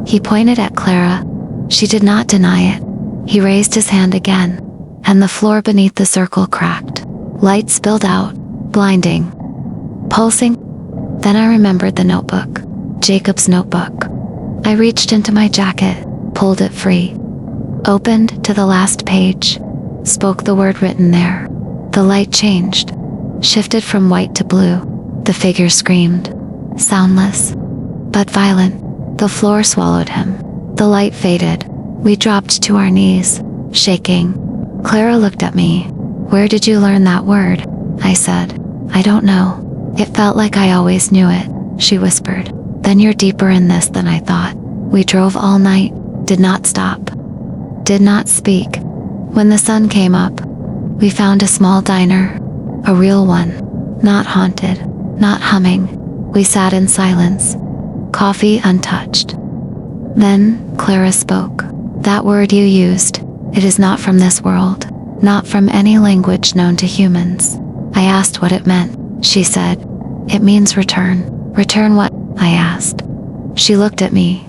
He pointed at Clara. She did not deny it. He raised his hand again, and the floor beneath the circle cracked. Light spilled out, blinding, pulsing. Then I remembered the notebook, Jacob's notebook. I reached into my jacket, pulled it free. opened to the last page, spoke the word written there. The light changed, shifted from white to blue. The figure screamed, soundless, but violent. The floor swallowed him. The light faded. We dropped to our knees, shaking. Clara looked at me. "Where did you learn that word?" I said. "I don't know. It felt like I always knew it," she whispered. "Then you're deeper in this than I thought." We drove all night, did not stop, did not speak. When the sun came up, we found a small diner, a real one, not haunted, not humming. We sat in silence, coffee untouched. Then Clara spoke. "That word you used, it is not from this world, not from any language known to humans." I asked what it meant. She said, "It means return." "Return what?" I asked. She looked at me,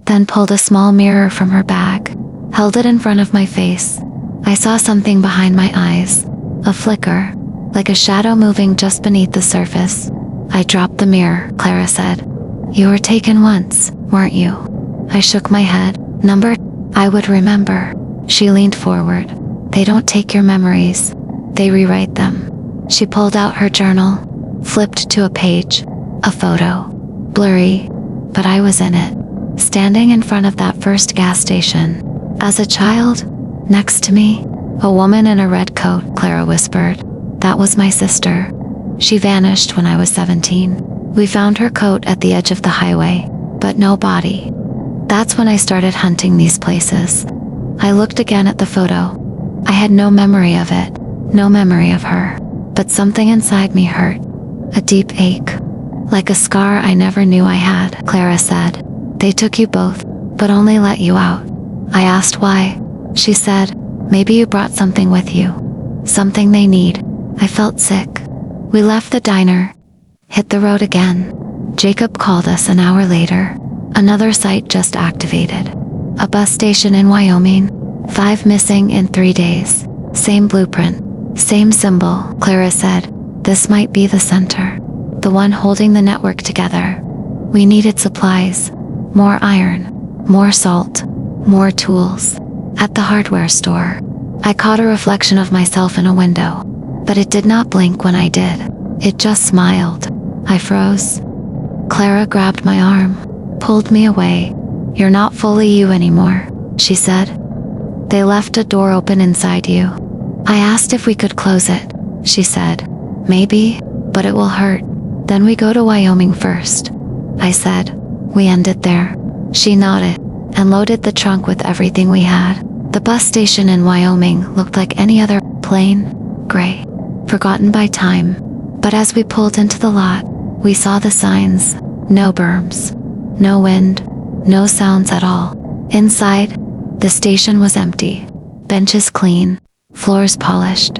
then pulled a small mirror from her bag, held it in front of my face. I saw something behind my eyes, a flicker, like a shadow moving just beneath the surface. "I dropped the mirror," Clara said. "You were taken once, weren't you?" I shook my head. "Number, I would remember." She leaned forward. "They don't take your memories, they rewrite them." She pulled out her journal, flipped to a page, a photo, blurry, but I was in it, standing in front of that first gas station. As a child, next to me, a woman in a red coat, Clara whispered. "That was my sister. She vanished when I was 17. We found her coat at the edge of the highway, but no body." That's when I started hunting these places. I looked again at the photo. I had no memory of it, no memory of her, but something inside me hurt, a deep ache, like a scar I never knew I had. Clara said, "They took you both, but only let you out." I asked why. She said, "Maybe you brought something with you, something they need." I felt sick. We left the diner, hit the road again. Jacob called us an hour later. Another site just activated. A bus station in Wyoming. 5 missing in 3 days. Same blueprint, same symbol. Clara said, "This might be the center, the one holding the network together." We needed supplies, more iron, more salt, more tools. At the hardware store, I caught a reflection of myself in a window, but it did not blink when I did. It just smiled. I froze. Clara grabbed my arm, pulled me away. "You're not fully you anymore," she said. "They left a door open inside you." I asked if we could close it. She said, "Maybe, but it will hurt. Then we go to Wyoming first." I said, "We end it there." She nodded and loaded the trunk with everything we had. The bus station in Wyoming looked like any other, plain, gray, forgotten by time. But as we pulled into the lot, we saw the signs. No berms, no wind, no sounds at all. Inside, the station was empty. Benches clean, floors polished.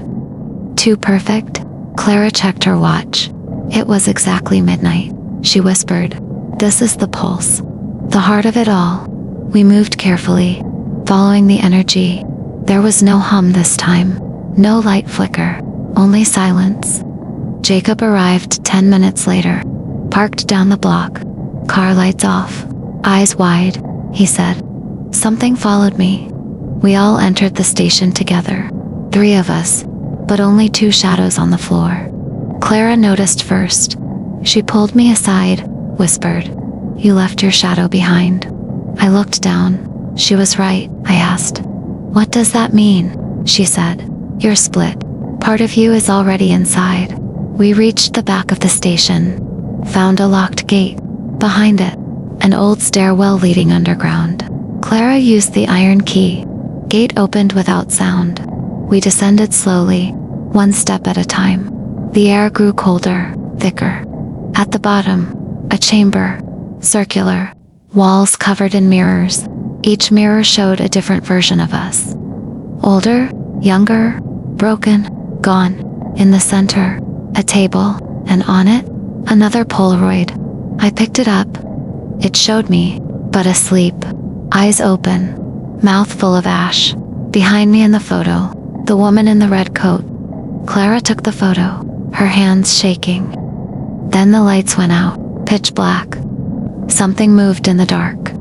Too perfect. Clara checked her watch. It was exactly midnight. She whispered, "This is the pulse, the heart of it all." We moved carefully, following the energy. There was no hum this time, no light flicker, only silence. Jacob arrived 10 minutes later, parked down the block, car lights off, eyes wide. He said, "Something followed me." We all entered the station together, 3 of us, but only 2 shadows on the floor. Clara noticed first. She pulled me aside, whispered, "You left your shadow behind." I looked down. She was right. I asked, "What does that mean?" She said, "You're split. Part of you is already inside." We reached the back of the station, found a locked gate. Behind it, an old stairwell leading underground. Clara used the iron key. Gate opened without sound. We descended slowly, 1 step at a time. The air grew colder, thicker. At the bottom, a chamber, circular, walls covered in mirrors. Each mirror showed a different version of us. Older, younger, broken, gone. In the center, a table, and on it, another Polaroid. I picked it up. It showed me, but asleep, eyes open, mouth full of ash. Behind me in the photo, the woman in the red coat. Clara took the photo, her hands shaking. Then the lights went out, pitch black. Something moved in the dark.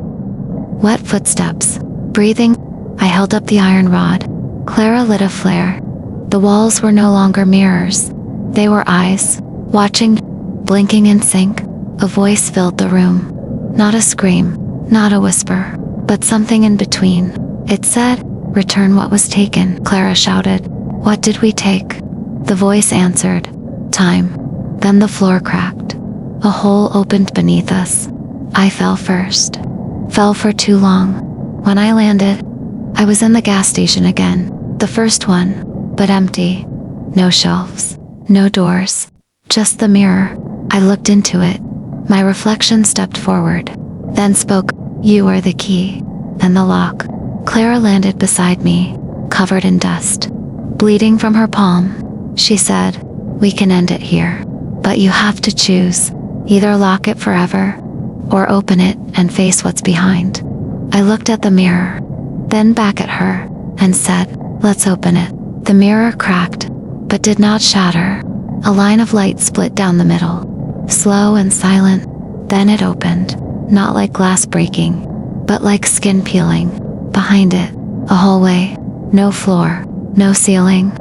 Wet footsteps, breathing. I held up the iron rod. Clara lit a flare. The walls were no longer mirrors. They were eyes, watching, blinking in sync. A voice filled the room. Not a scream, not a whisper, but something in between. It said, "Return what was taken," Clara shouted. "What did we take?" The voice answered, "Time." Then the floor cracked. A hole opened beneath us. I fell first. Fell for too long. When I landed, I was in the gas station again. The first one, but empty. No shelves, no doors, just the mirror. I looked into it. My reflection stepped forward, then spoke, "You are the key." And the lock. Clara landed beside me, covered in dust, bleeding from her palm. She said, "We can end it here, but you have to choose. Either lock it forever, or open it and face what's behind." I looked at the mirror, then back at her, and said, "Let's open it." The mirror cracked, but did not shatter. A line of light split down the middle, slow and silent. Then it opened, not like glass breaking, but like skin peeling. Behind it, a hallway, no floor, no ceiling,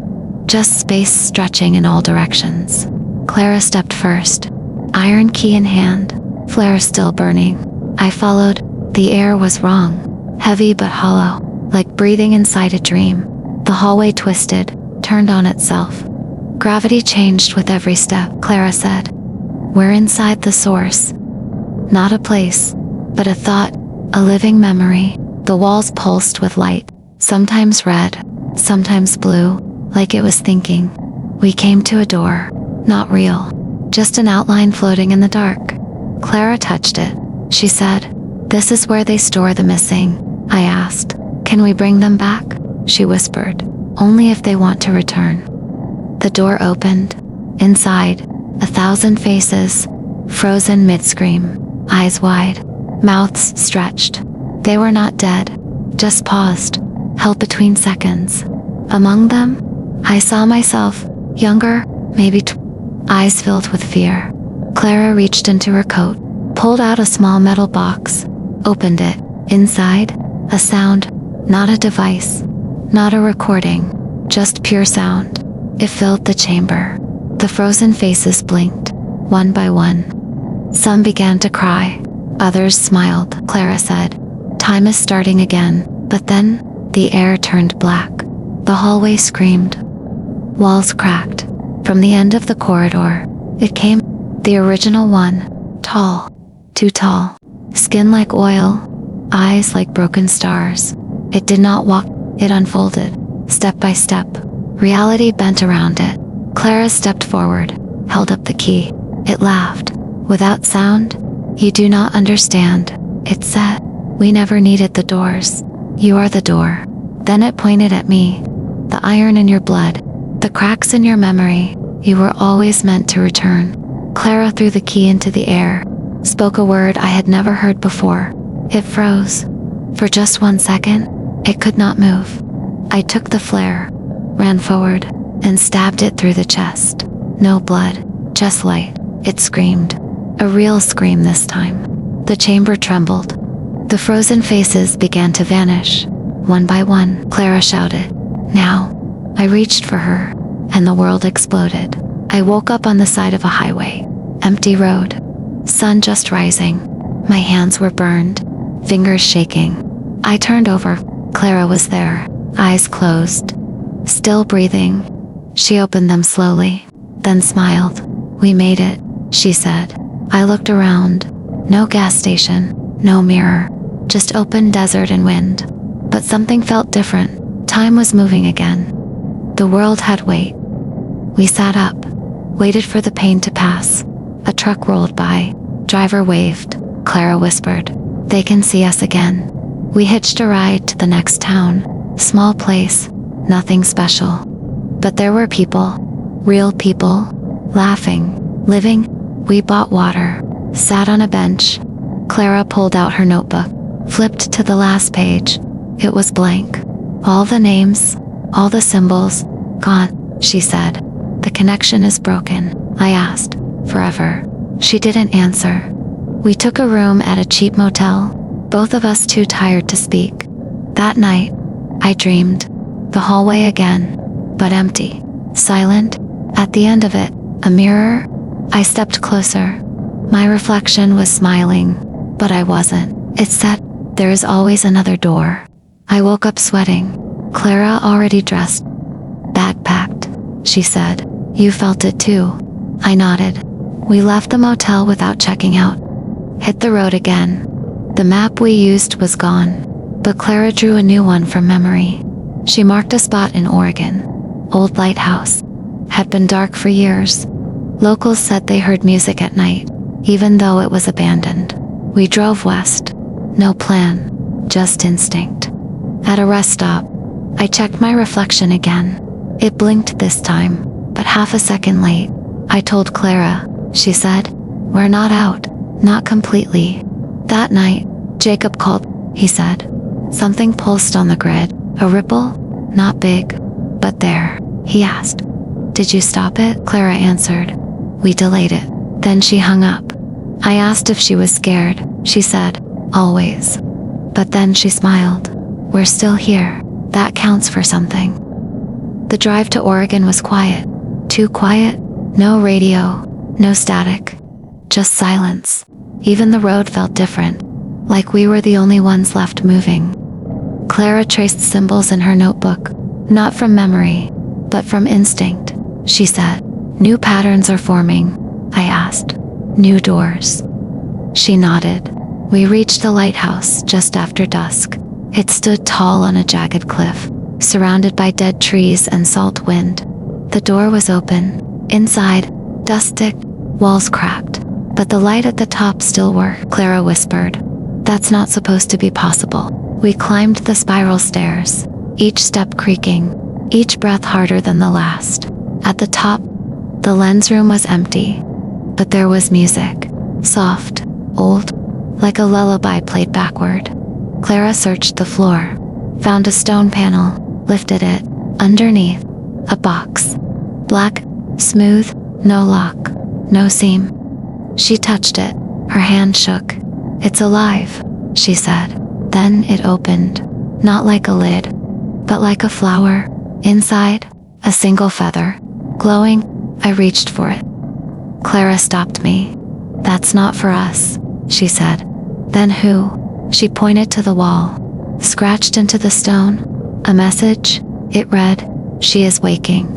just space stretching in all directions. Clara stepped first, iron key in hand, flare still burning. I followed. The air was wrong, heavy but hollow, like breathing inside a dream. The hallway twisted, turned on itself. Gravity changed with every step, Clara said. We're inside the source. Not a place, but a thought, a living memory. The walls pulsed with light, sometimes red, sometimes blue, like it was thinking. We came to a door, not real, just an outline floating in the dark. Clara touched it. She said, "This is where they store the missing." I asked, "Can we bring them back?" She whispered, "Only if they want to return." The door opened. Inside, 1,000 faces, frozen mid-scream, eyes wide, mouths stretched. They were not dead, just paused, held between seconds. Among them, I saw myself, younger, maybe eyes filled with fear. Clara reached into her coat, pulled out a small metal box, opened it. Inside, a sound, not a device, not a recording, just pure sound. It filled the chamber. The frozen faces blinked, one by one. Some began to cry, others smiled. Clara said, "Time is starting again." But then, the air turned black. The hallway screamed. Walls cracked. From the end of the corridor, it came, the original one, tall, too tall, skin like oil, eyes like broken stars. It did not walk, it unfolded, step by step. Reality bent around it. Clara stepped forward, held up the key. It laughed. Without sound, "You do not understand," it said. "We never needed the doors. You are the door." Then it pointed at me. "The iron in your blood, the cracks in your memory, you were always meant to return." Clara threw the key into the air, spoke a word I had never heard before. It froze. For just 1 second, it could not move. I took the flare, ran forward, and stabbed it through the chest. No blood, just light. It screamed. A real scream this time. The chamber trembled. The frozen faces began to vanish. One by one, Clara shouted, "Now!" I reached for her, and the world exploded. I woke up on the side of a highway. Empty road. Sun just rising. My hands were burned, fingers shaking. I turned over. Clara was there, eyes closed, still breathing. She opened them slowly, then smiled. "We made it," she said. I looked around. No gas station, no mirror, just open desert and wind. But something felt different. Time was moving again. The world had weight. We sat up, waited for the pain to pass. A truck rolled by. Driver waved. Clara whispered, "They can see us again." We hitched a ride to the next town. Small place, nothing special. But there were people, real people, laughing, living. We bought water, sat on a bench. Clara pulled out her notebook, flipped to the last page. It was blank. All the names, all the symbols, gone, she said. "The connection is broken." I asked, "Forever?" She didn't answer. We took a room at a cheap motel, both of us too tired to speak. That night, I dreamed. The hallway again, but empty. Silent. At the end of it, a mirror. I stepped closer. My reflection was smiling, but I wasn't. It said, "There is always another door." I woke up sweating. Clara already dressed. "Bag packed," she said. "You felt it too." I nodded. We left the motel without checking out. Hit the road again. The map we used was gone, but Clara drew a new one from memory. She marked a spot in Oregon. Old lighthouse. Had been dark for years. Locals said they heard music at night, even though it was abandoned. We drove west. No plan, just instinct. At a rest stop, I checked my reflection again. It blinked this time, but half a second late. I told Clara. She said, "We're not out. Not completely." That night, Jacob called. He said, "Something pulsed on the grid. A ripple? Not big, but there." He asked, "Did you stop it?" Clara answered, "We delayed it." Then she hung up. I asked if she was scared. She said, "Always." But then she smiled. "We're still here. That counts for something." The drive to Oregon was quiet. Too quiet. No radio, no static. Just silence. Even the road felt different, like we were the only ones left moving. Clara traced symbols in her notebook, not from memory, but from instinct. She said, "New patterns are forming." I asked, "New doors?" She nodded. We reached the lighthouse just after dusk. It stood tall on a jagged cliff, surrounded by dead trees and salt wind. The door was open. Inside, dust-sticked, walls cracked, but the light at the top still worked. Clara whispered, "That's not supposed to be possible." We climbed the spiral stairs, each step creaking, each breath harder than the last. At the top, the lens room was empty, but there was music, soft, old, like a lullaby played backward. Clara searched the floor, found a stone panel, lifted it. Underneath, a box. Black, smooth, no lock, no seam. She touched it. Her hand shook. "It's alive," she said. Then it opened, not like a lid, but like a flower. Inside, a single feather, glowing. I reached for it. Clara stopped me. "That's not for us," she said. "Then who?" She pointed to the wall, scratched into the stone. A message. It read, "She is waking."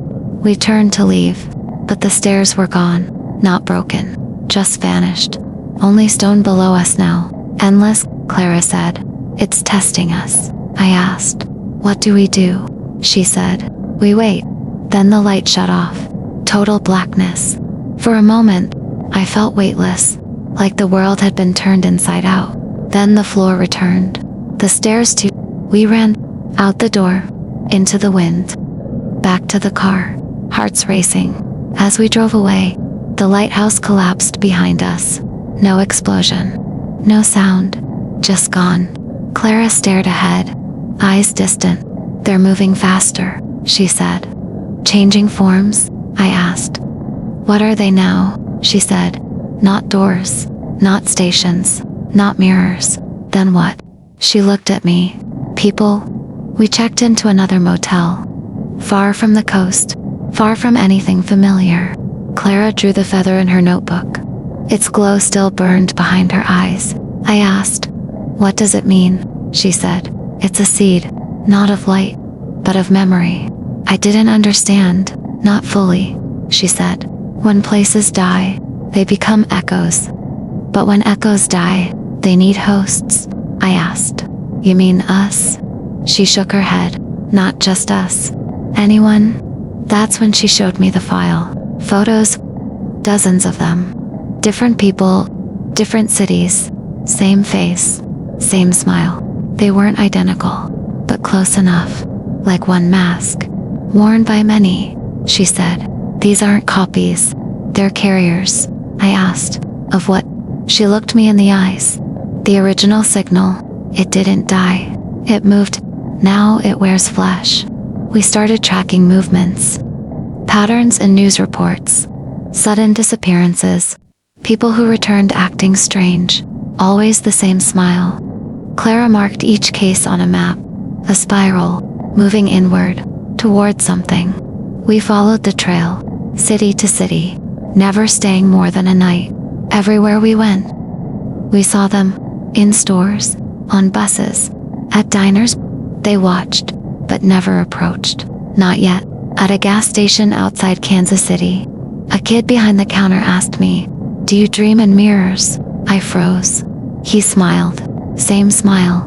We turned to leave, but the stairs were gone, not broken, just vanished. Only stone below us now. "Endless," Clara said. "It's testing us." I asked, "What do we do?" She said, "We wait." Then the light shut off. Total blackness. For a moment, I felt weightless, like the world had been turned inside out. Then the floor returned. The stairs too. We ran out the door, into the wind, back to the car, hearts racing. As we drove away, the lighthouse collapsed behind us. No explosion, no sound, just gone. Clara stared ahead, eyes distant. "They're moving faster," she said. "Changing forms?" I asked. "What are they now?" She said. "Not doors, not stations, not mirrors." "Then what?" She looked at me. "People." We checked into another motel, far from the coast, far from anything familiar. Clara drew the feather in her notebook. Its glow still burned behind her eyes. I asked, "What does it mean?" She said, "It's a seed, not of light, but of memory." I didn't understand, not fully. She said, "When places die, they become echoes. But when echoes die, they need hosts." I asked, "You mean us?" She shook her head. "Not just us. Anyone." That's when she showed me the file. Photos, dozens of them. Different people, different cities, same face, same smile. They weren't identical, but close enough. Like one mask, worn by many. She said, "These aren't copies. They're carriers." I asked, "Of what?" She looked me in the eyes. "The original signal. It didn't die. It moved. Now it wears flesh." We started tracking movements, patterns in news reports, sudden disappearances, people who returned acting strange, always the same smile. Clara marked each case on a map, a spiral, moving inward, toward something. We followed the trail, city to city, never staying more than a night. Everywhere we went, we saw them, in stores, on buses, at diners. They watched, but never approached. Not yet. At a gas station outside Kansas City, a kid behind the counter asked me, "Do you dream in mirrors?" I froze. He smiled, same smile,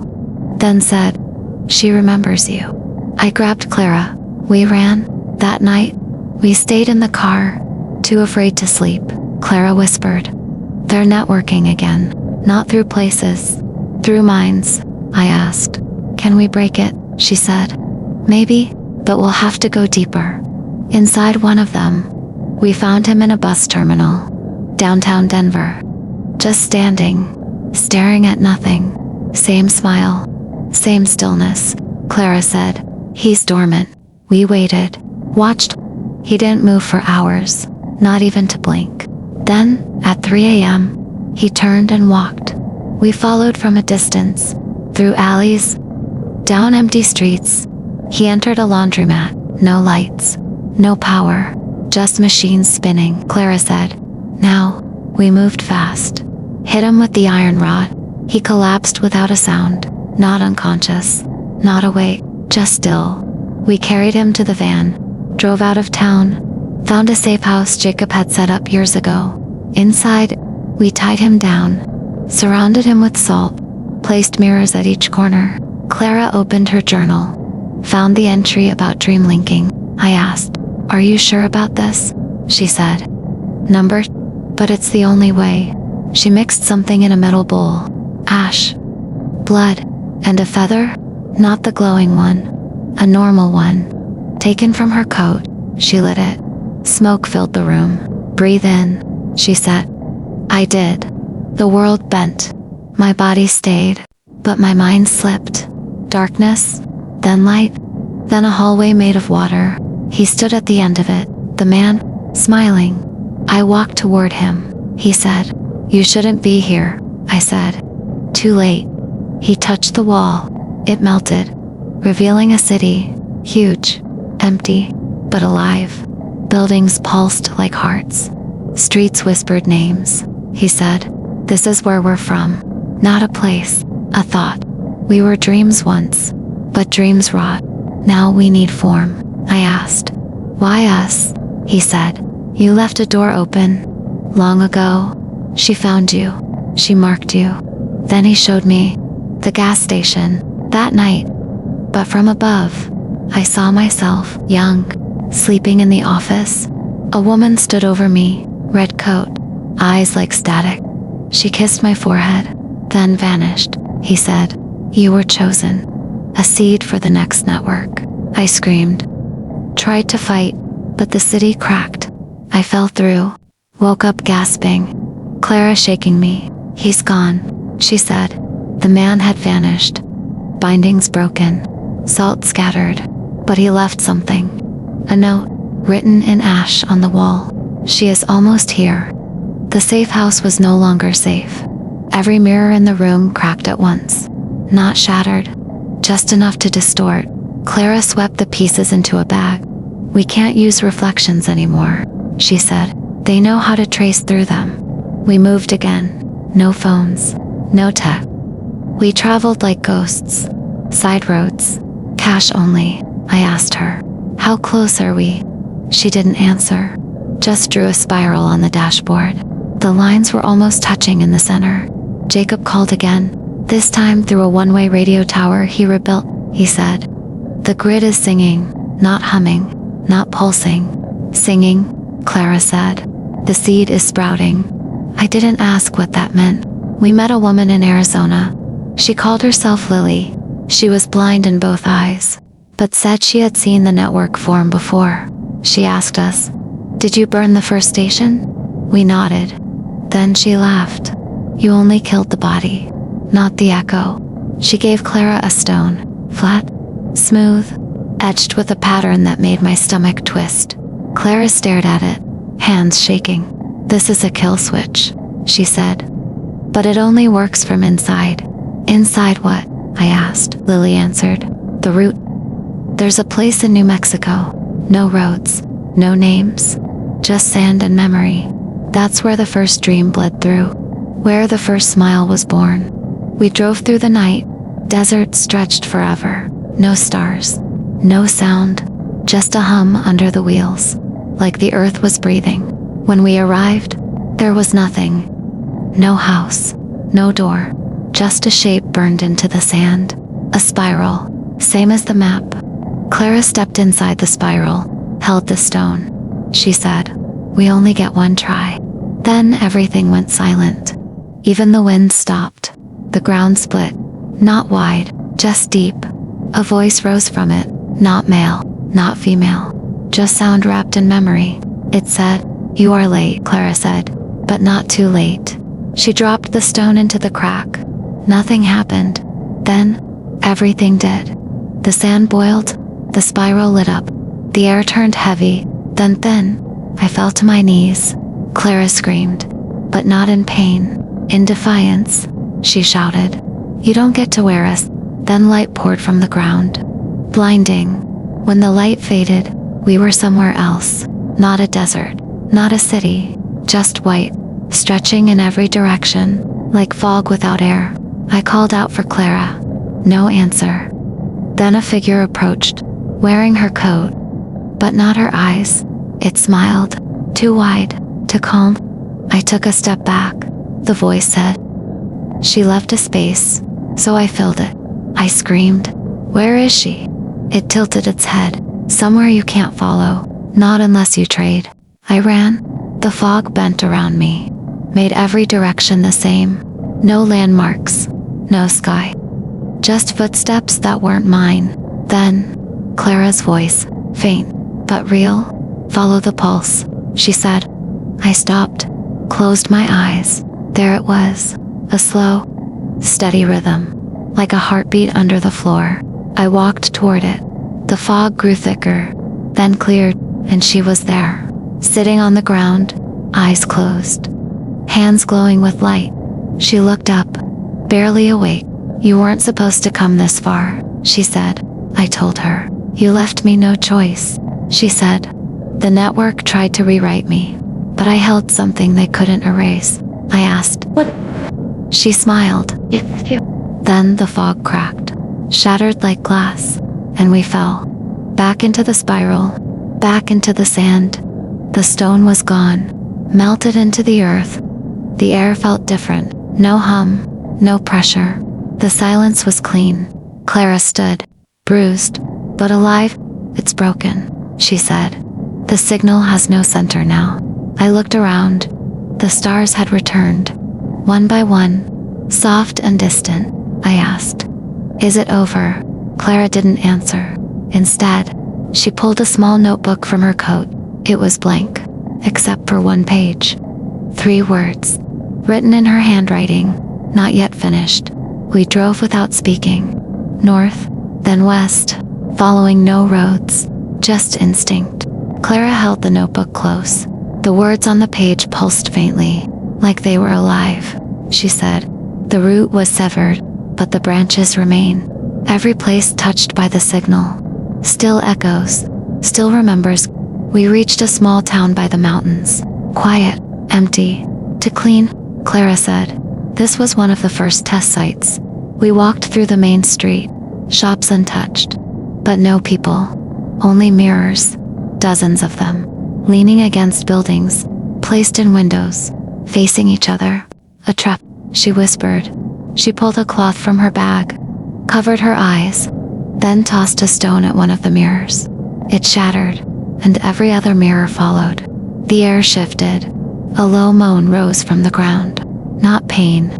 then said, "She remembers you." I grabbed Clara. We ran. That night, we stayed in the car, too afraid to sleep. Clara whispered, "They're networking again, not through places, through minds." I asked, "Can we break it?" She said, "Maybe, but we'll have to go deeper." Inside one of them, we found him in a bus terminal, downtown Denver, just standing, staring at nothing. Same smile, same stillness. Clara said, "He's dormant." We waited, watched. He didn't move for hours, not even to blink. Then, at 3 a.m., he turned and walked. We followed from a distance, through alleys, down empty streets. He entered a laundromat, no lights, no power, just machines spinning. Clara said, "Now." We moved fast, hit him with the iron rod. He collapsed without a sound, not unconscious, not awake, just still. We carried him to the van, drove out of town, found a safe house Jacob had set up years ago. Inside, we tied him down, surrounded him with salt, placed mirrors at each corner. Clara opened her journal, found the entry about dream linking. I asked, "Are you sure about this?" She said, "Number, but it's the only way." She mixed something in a metal bowl, ash, blood, and a feather, not the glowing one, a normal one, taken from her coat. She lit it. Smoke filled the room. "Breathe in," she said. I did. The world bent. My body stayed, but my mind slipped. Darkness, then light, then a hallway made of water. He stood at the end of it, the man, smiling. I walked toward him. He said, "You shouldn't be here," I said. Too late. He touched the wall. It melted, revealing a city, huge, empty, but alive. Buildings pulsed like hearts. Streets whispered names. He said, "This is where we're from. Not a place, a thought. We were dreams once, but dreams rot. Now we need form." I asked, "Why us?" He said, "You left a door open. Long ago. She found you. She marked you." Then he showed me the gas station, that night. But from above, I saw myself, young, sleeping in the office. A woman stood over me, red coat, eyes like static. She kissed my forehead, then vanished. He said, "You were chosen. A seed for the next network." I screamed. Tried to fight, but the city cracked. I fell through, woke up gasping. Clara shaking me. "He's gone," she said. The man had vanished. Bindings broken, salt scattered, but he left something. A note, written in ash on the wall. "She is almost here." The safe house was no longer safe. Every mirror in the room cracked at once. Not shattered, just enough to distort. Clara swept the pieces into a bag. "We can't use reflections anymore," she said. "They know how to trace through them." We moved again. No phones, no tech. We traveled like ghosts. Side roads, cash only. I asked her, "How close are we?" She didn't answer, just drew a spiral on the dashboard. The lines were almost touching in the center. Jacob called again, this time through a one-way radio tower he rebuilt. He said, "The grid is singing, not humming, not pulsing. Singing," Clara said. "The seed is sprouting." I didn't ask what that meant. We met a woman in Arizona. She called herself Lily. She was blind in both eyes, but said she had seen the network form before. She asked us, "Did you burn the first station?" We nodded. Then she laughed. "You only killed the body, not the echo." She gave Clara a stone, flat, smooth, etched with a pattern that made my stomach twist. Clara stared at it, hands shaking. "This is a kill switch," she said. "But it only works from inside." "Inside what?" I asked. Lily answered, "The root. There's a place in New Mexico. No roads, no names, just sand and memory. That's where the first dream bled through, where the first smile was born. We drove through the night. Desert stretched forever. No stars, no sound, just a hum under the wheels, like the earth was breathing. When we arrived, there was nothing. No house, no door, just a shape burned into the sand. A spiral, same as the map. Clara stepped inside the spiral, held the stone. She said, "We only get one try." Then everything went silent. Even the wind stopped. The ground split, not wide, just deep. A voice rose from it, not male, not female, just sound wrapped in memory. It said, "You are late," Clara said, "but not too late." She dropped the stone into the crack. Nothing happened. Then, everything did. The sand boiled, the spiral lit up, the air turned heavy, then thin. I fell to my knees. Clara screamed, but not in pain, in defiance. She shouted, "You don't get to wear us." Then light poured from the ground. Blinding. When the light faded, we were somewhere else. Not a desert, not a city, just white, stretching in every direction, like fog without air. I called out for Clara. No answer. Then a figure approached, wearing her coat, but not her eyes. It smiled, too wide, too calm. I took a step back. The voice said. She left a space, so I filled it. I screamed, "Where is she?" It tilted its head. "Somewhere you can't follow, not unless you trade." I ran. The fog bent around me, made every direction the same. No landmarks, no sky, just footsteps that weren't mine. Then, Clara's voice, faint, but real. "Follow the pulse," she said. I stopped, closed my eyes. There it was, a slow, steady rhythm, like a heartbeat under the floor. I walked toward it. The fog grew thicker, then cleared, and she was there, sitting on the ground, eyes closed, hands glowing with light. She looked up, barely awake. "You weren't supposed to come this far," she said. I told her. "You left me no choice," she said. "The network tried to rewrite me, but I held something they couldn't erase." I asked, "What?" She smiled. Then the fog cracked, shattered like glass, and we fell. Back into the spiral, back into the sand. The stone was gone, melted into the earth. The air felt different. No hum, no pressure. The silence was clean. Clara stood, bruised, but alive. "It's broken," she said. "The signal has no center now." I looked around. The stars had returned, one by one, soft and distant. I asked, "Is it over?" Clara didn't answer. Instead, she pulled a small notebook from her coat. It was blank, except for one page. 3 words, written in her handwriting, not yet finished. We drove without speaking, north, then west, following no roads, just instinct. Clara held the notebook close. The words on the page pulsed faintly, like they were alive. She said, "The root was severed, but the branches remain. Every place touched by the signal still echoes, still remembers." We reached a small town by the mountains. Quiet, empty, too clean, Clara said. This was one of the first test sites. We walked through the main street, shops untouched, but no people, only mirrors, dozens of them, leaning against buildings, placed in windows, facing each other. "A trap," she whispered. She pulled a cloth from her bag, covered her eyes, then tossed a stone at one of the mirrors. It shattered, and every other mirror followed. The air shifted. A low moan rose from the ground. Not pain,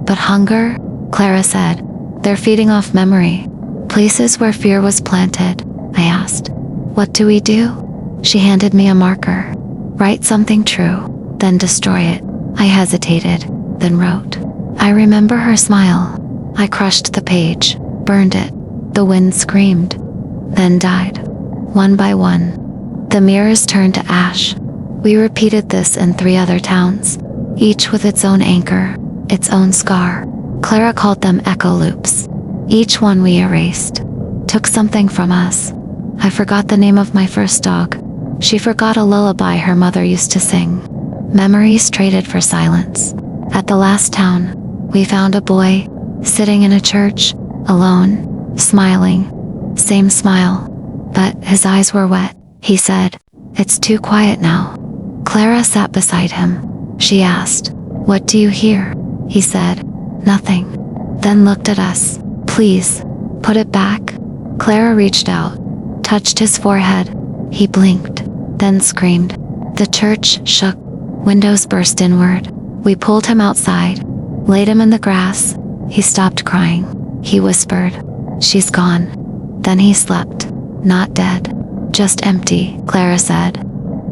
but hunger, Clara said. "They're feeding off memory. Places where fear was planted." I asked, "What do we do?" She handed me a marker. "Write something true, then destroy it." I hesitated, then wrote. I remember her smile. I crushed the page, burned it. The wind screamed, then died. One by one, the mirrors turned to ash. We repeated this in 3 other towns, each with its own anchor, its own scar. Clara called them echo loops. Each one we erased, took something from us. I forgot the name of my first dog. She forgot a lullaby her mother used to sing. Memories traded for silence. At the last town, we found a boy, sitting in a church, alone, smiling. Same smile. But his eyes were wet. He said, "It's too quiet now." Clara sat beside him. She asked, "What do you hear?" He said, "Nothing." Then looked at us. "Please, put it back." Clara reached out, touched his forehead. He blinked, then screamed. The church shook. Windows burst inward. We pulled him outside, laid him in the grass. He stopped crying. He whispered, "She's gone." Then he slept. Not dead, just empty, Clara said.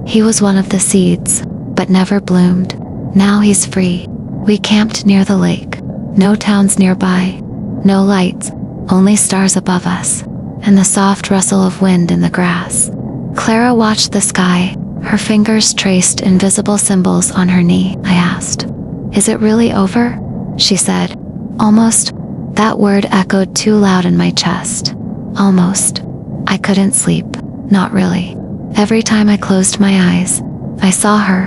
He was one of the seeds, but never bloomed. Now he's free. We camped near the lake. No towns nearby. No lights, only stars above us, and the soft rustle of wind in the grass. Clara watched the sky. Her fingers traced invisible symbols on her knee. I asked, "Is it really over?" She said, "Almost." That word echoed too loud in my chest. Almost. I couldn't sleep. Not really. Every time I closed my eyes, I saw her.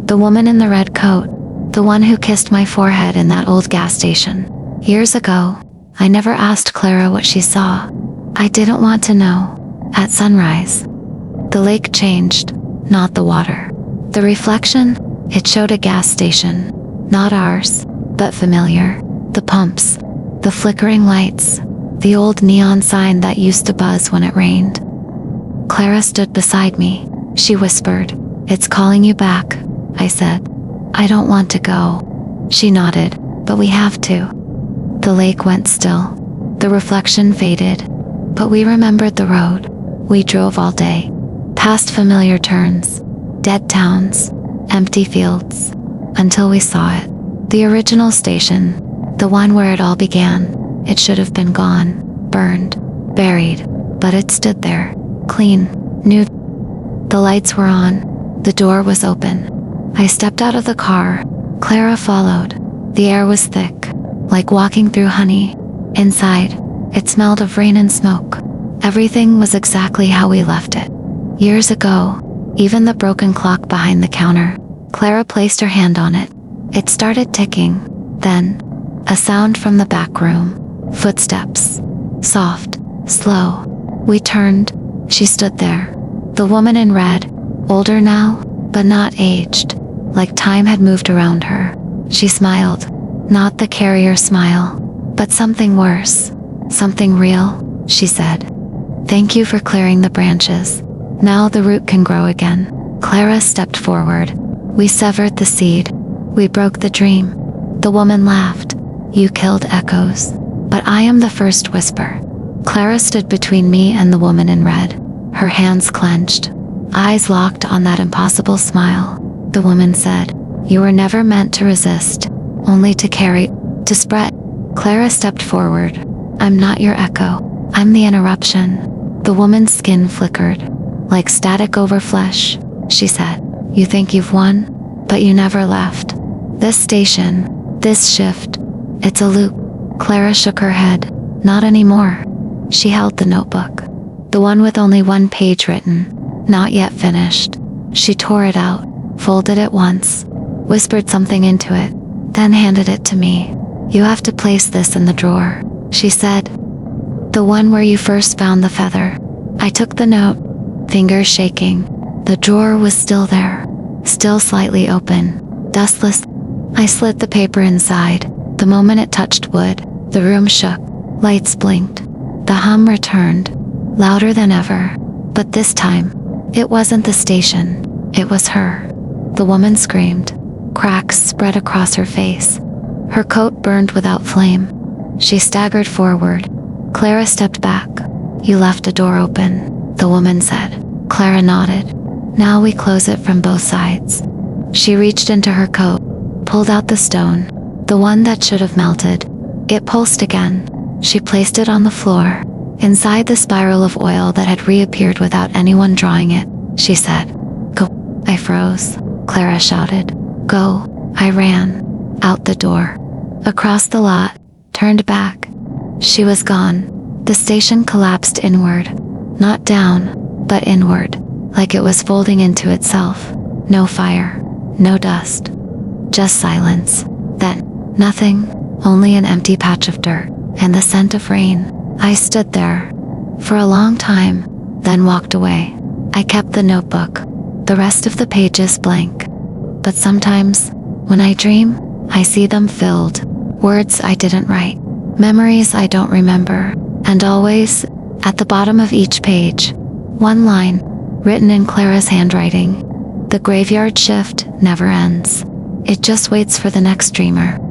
The woman in the red coat. The one who kissed my forehead in that old gas station. Years ago, I never asked Clara what she saw. I didn't want to know. At sunrise, the lake changed, not the water. The reflection, it showed a gas station. Not ours, but familiar. The pumps, the flickering lights, the old neon sign that used to buzz when it rained. Clara stood beside me. She whispered, "It's calling you back." I said, "I don't want to go." She nodded, "But we have to." The lake went still. The reflection faded. But we remembered the road. We drove all day, past familiar turns, dead towns, empty fields, until we saw it. The original station, the one where it all began. It should have been gone, burned, buried, but it stood there, clean, new. The lights were on. The door was open. I stepped out of the car. Clara followed. The air was thick, like walking through honey. Inside, it smelled of rain and smoke. Everything was exactly how we left it. Years ago, even the broken clock behind the counter. Clara placed her hand on it. It started ticking. Then, a sound from the back room. Footsteps. Soft, slow. We turned. She stood there. The woman in red, older now, but not aged, like time had moved around her. She smiled. Not the carrier smile, but something worse. Something real, she said. "Thank you for clearing the branches. Now the root can grow again." Clara stepped forward. We severed the seed. We broke the dream. The woman laughed. "You killed echoes. But I am the first whisper." Clara stood between me and the woman in red. Her hands clenched. Eyes locked on that impossible smile. The woman said, "You were never meant to resist, only to carry, to spread." Clara stepped forward. "I'm not your echo. I'm the interruption." The woman's skin flickered, like static over flesh. She said, "You think you've won, but you never left. This station, this shift, it's a loop." Clara shook her head. "Not anymore." She held the notebook, the one with only one page written, not yet finished. She tore it out, folded it once, whispered something into it, then handed it to me. "You have to place this in the drawer," she said. "The one where you first found the feather." I took the note, fingers shaking. The drawer was still there, still slightly open, dustless. I slit the paper inside. The moment it touched wood, the room shook. Lights blinked. The hum returned, louder than ever. But this time, it wasn't the station. It was her. The woman screamed. Cracks spread across her face. Her coat burned without flame. She staggered forward. Clara stepped back. "You left a door open," the woman said. Clara nodded. "Now we close it from both sides." She reached into her coat, pulled out the stone, the one that should have melted. It pulsed again. She placed it on the floor, inside the spiral of oil that had reappeared without anyone drawing it. She said, "Go." I froze. Clara shouted, "Go." I ran. Out the door. Across the lot. Turned back. She was gone. The station collapsed inward, not down, but inward, like it was folding into itself. No fire, no dust, just silence. Then, nothing, only an empty patch of dirt, and the scent of rain. I stood there for a long time, then walked away. I kept the notebook, the rest of the pages blank. But sometimes, when I dream, I see them filled. Words I didn't write, memories I don't remember, and always, at the bottom of each page, one line, written in Clara's handwriting: "The graveyard shift never ends. It just waits for the next dreamer."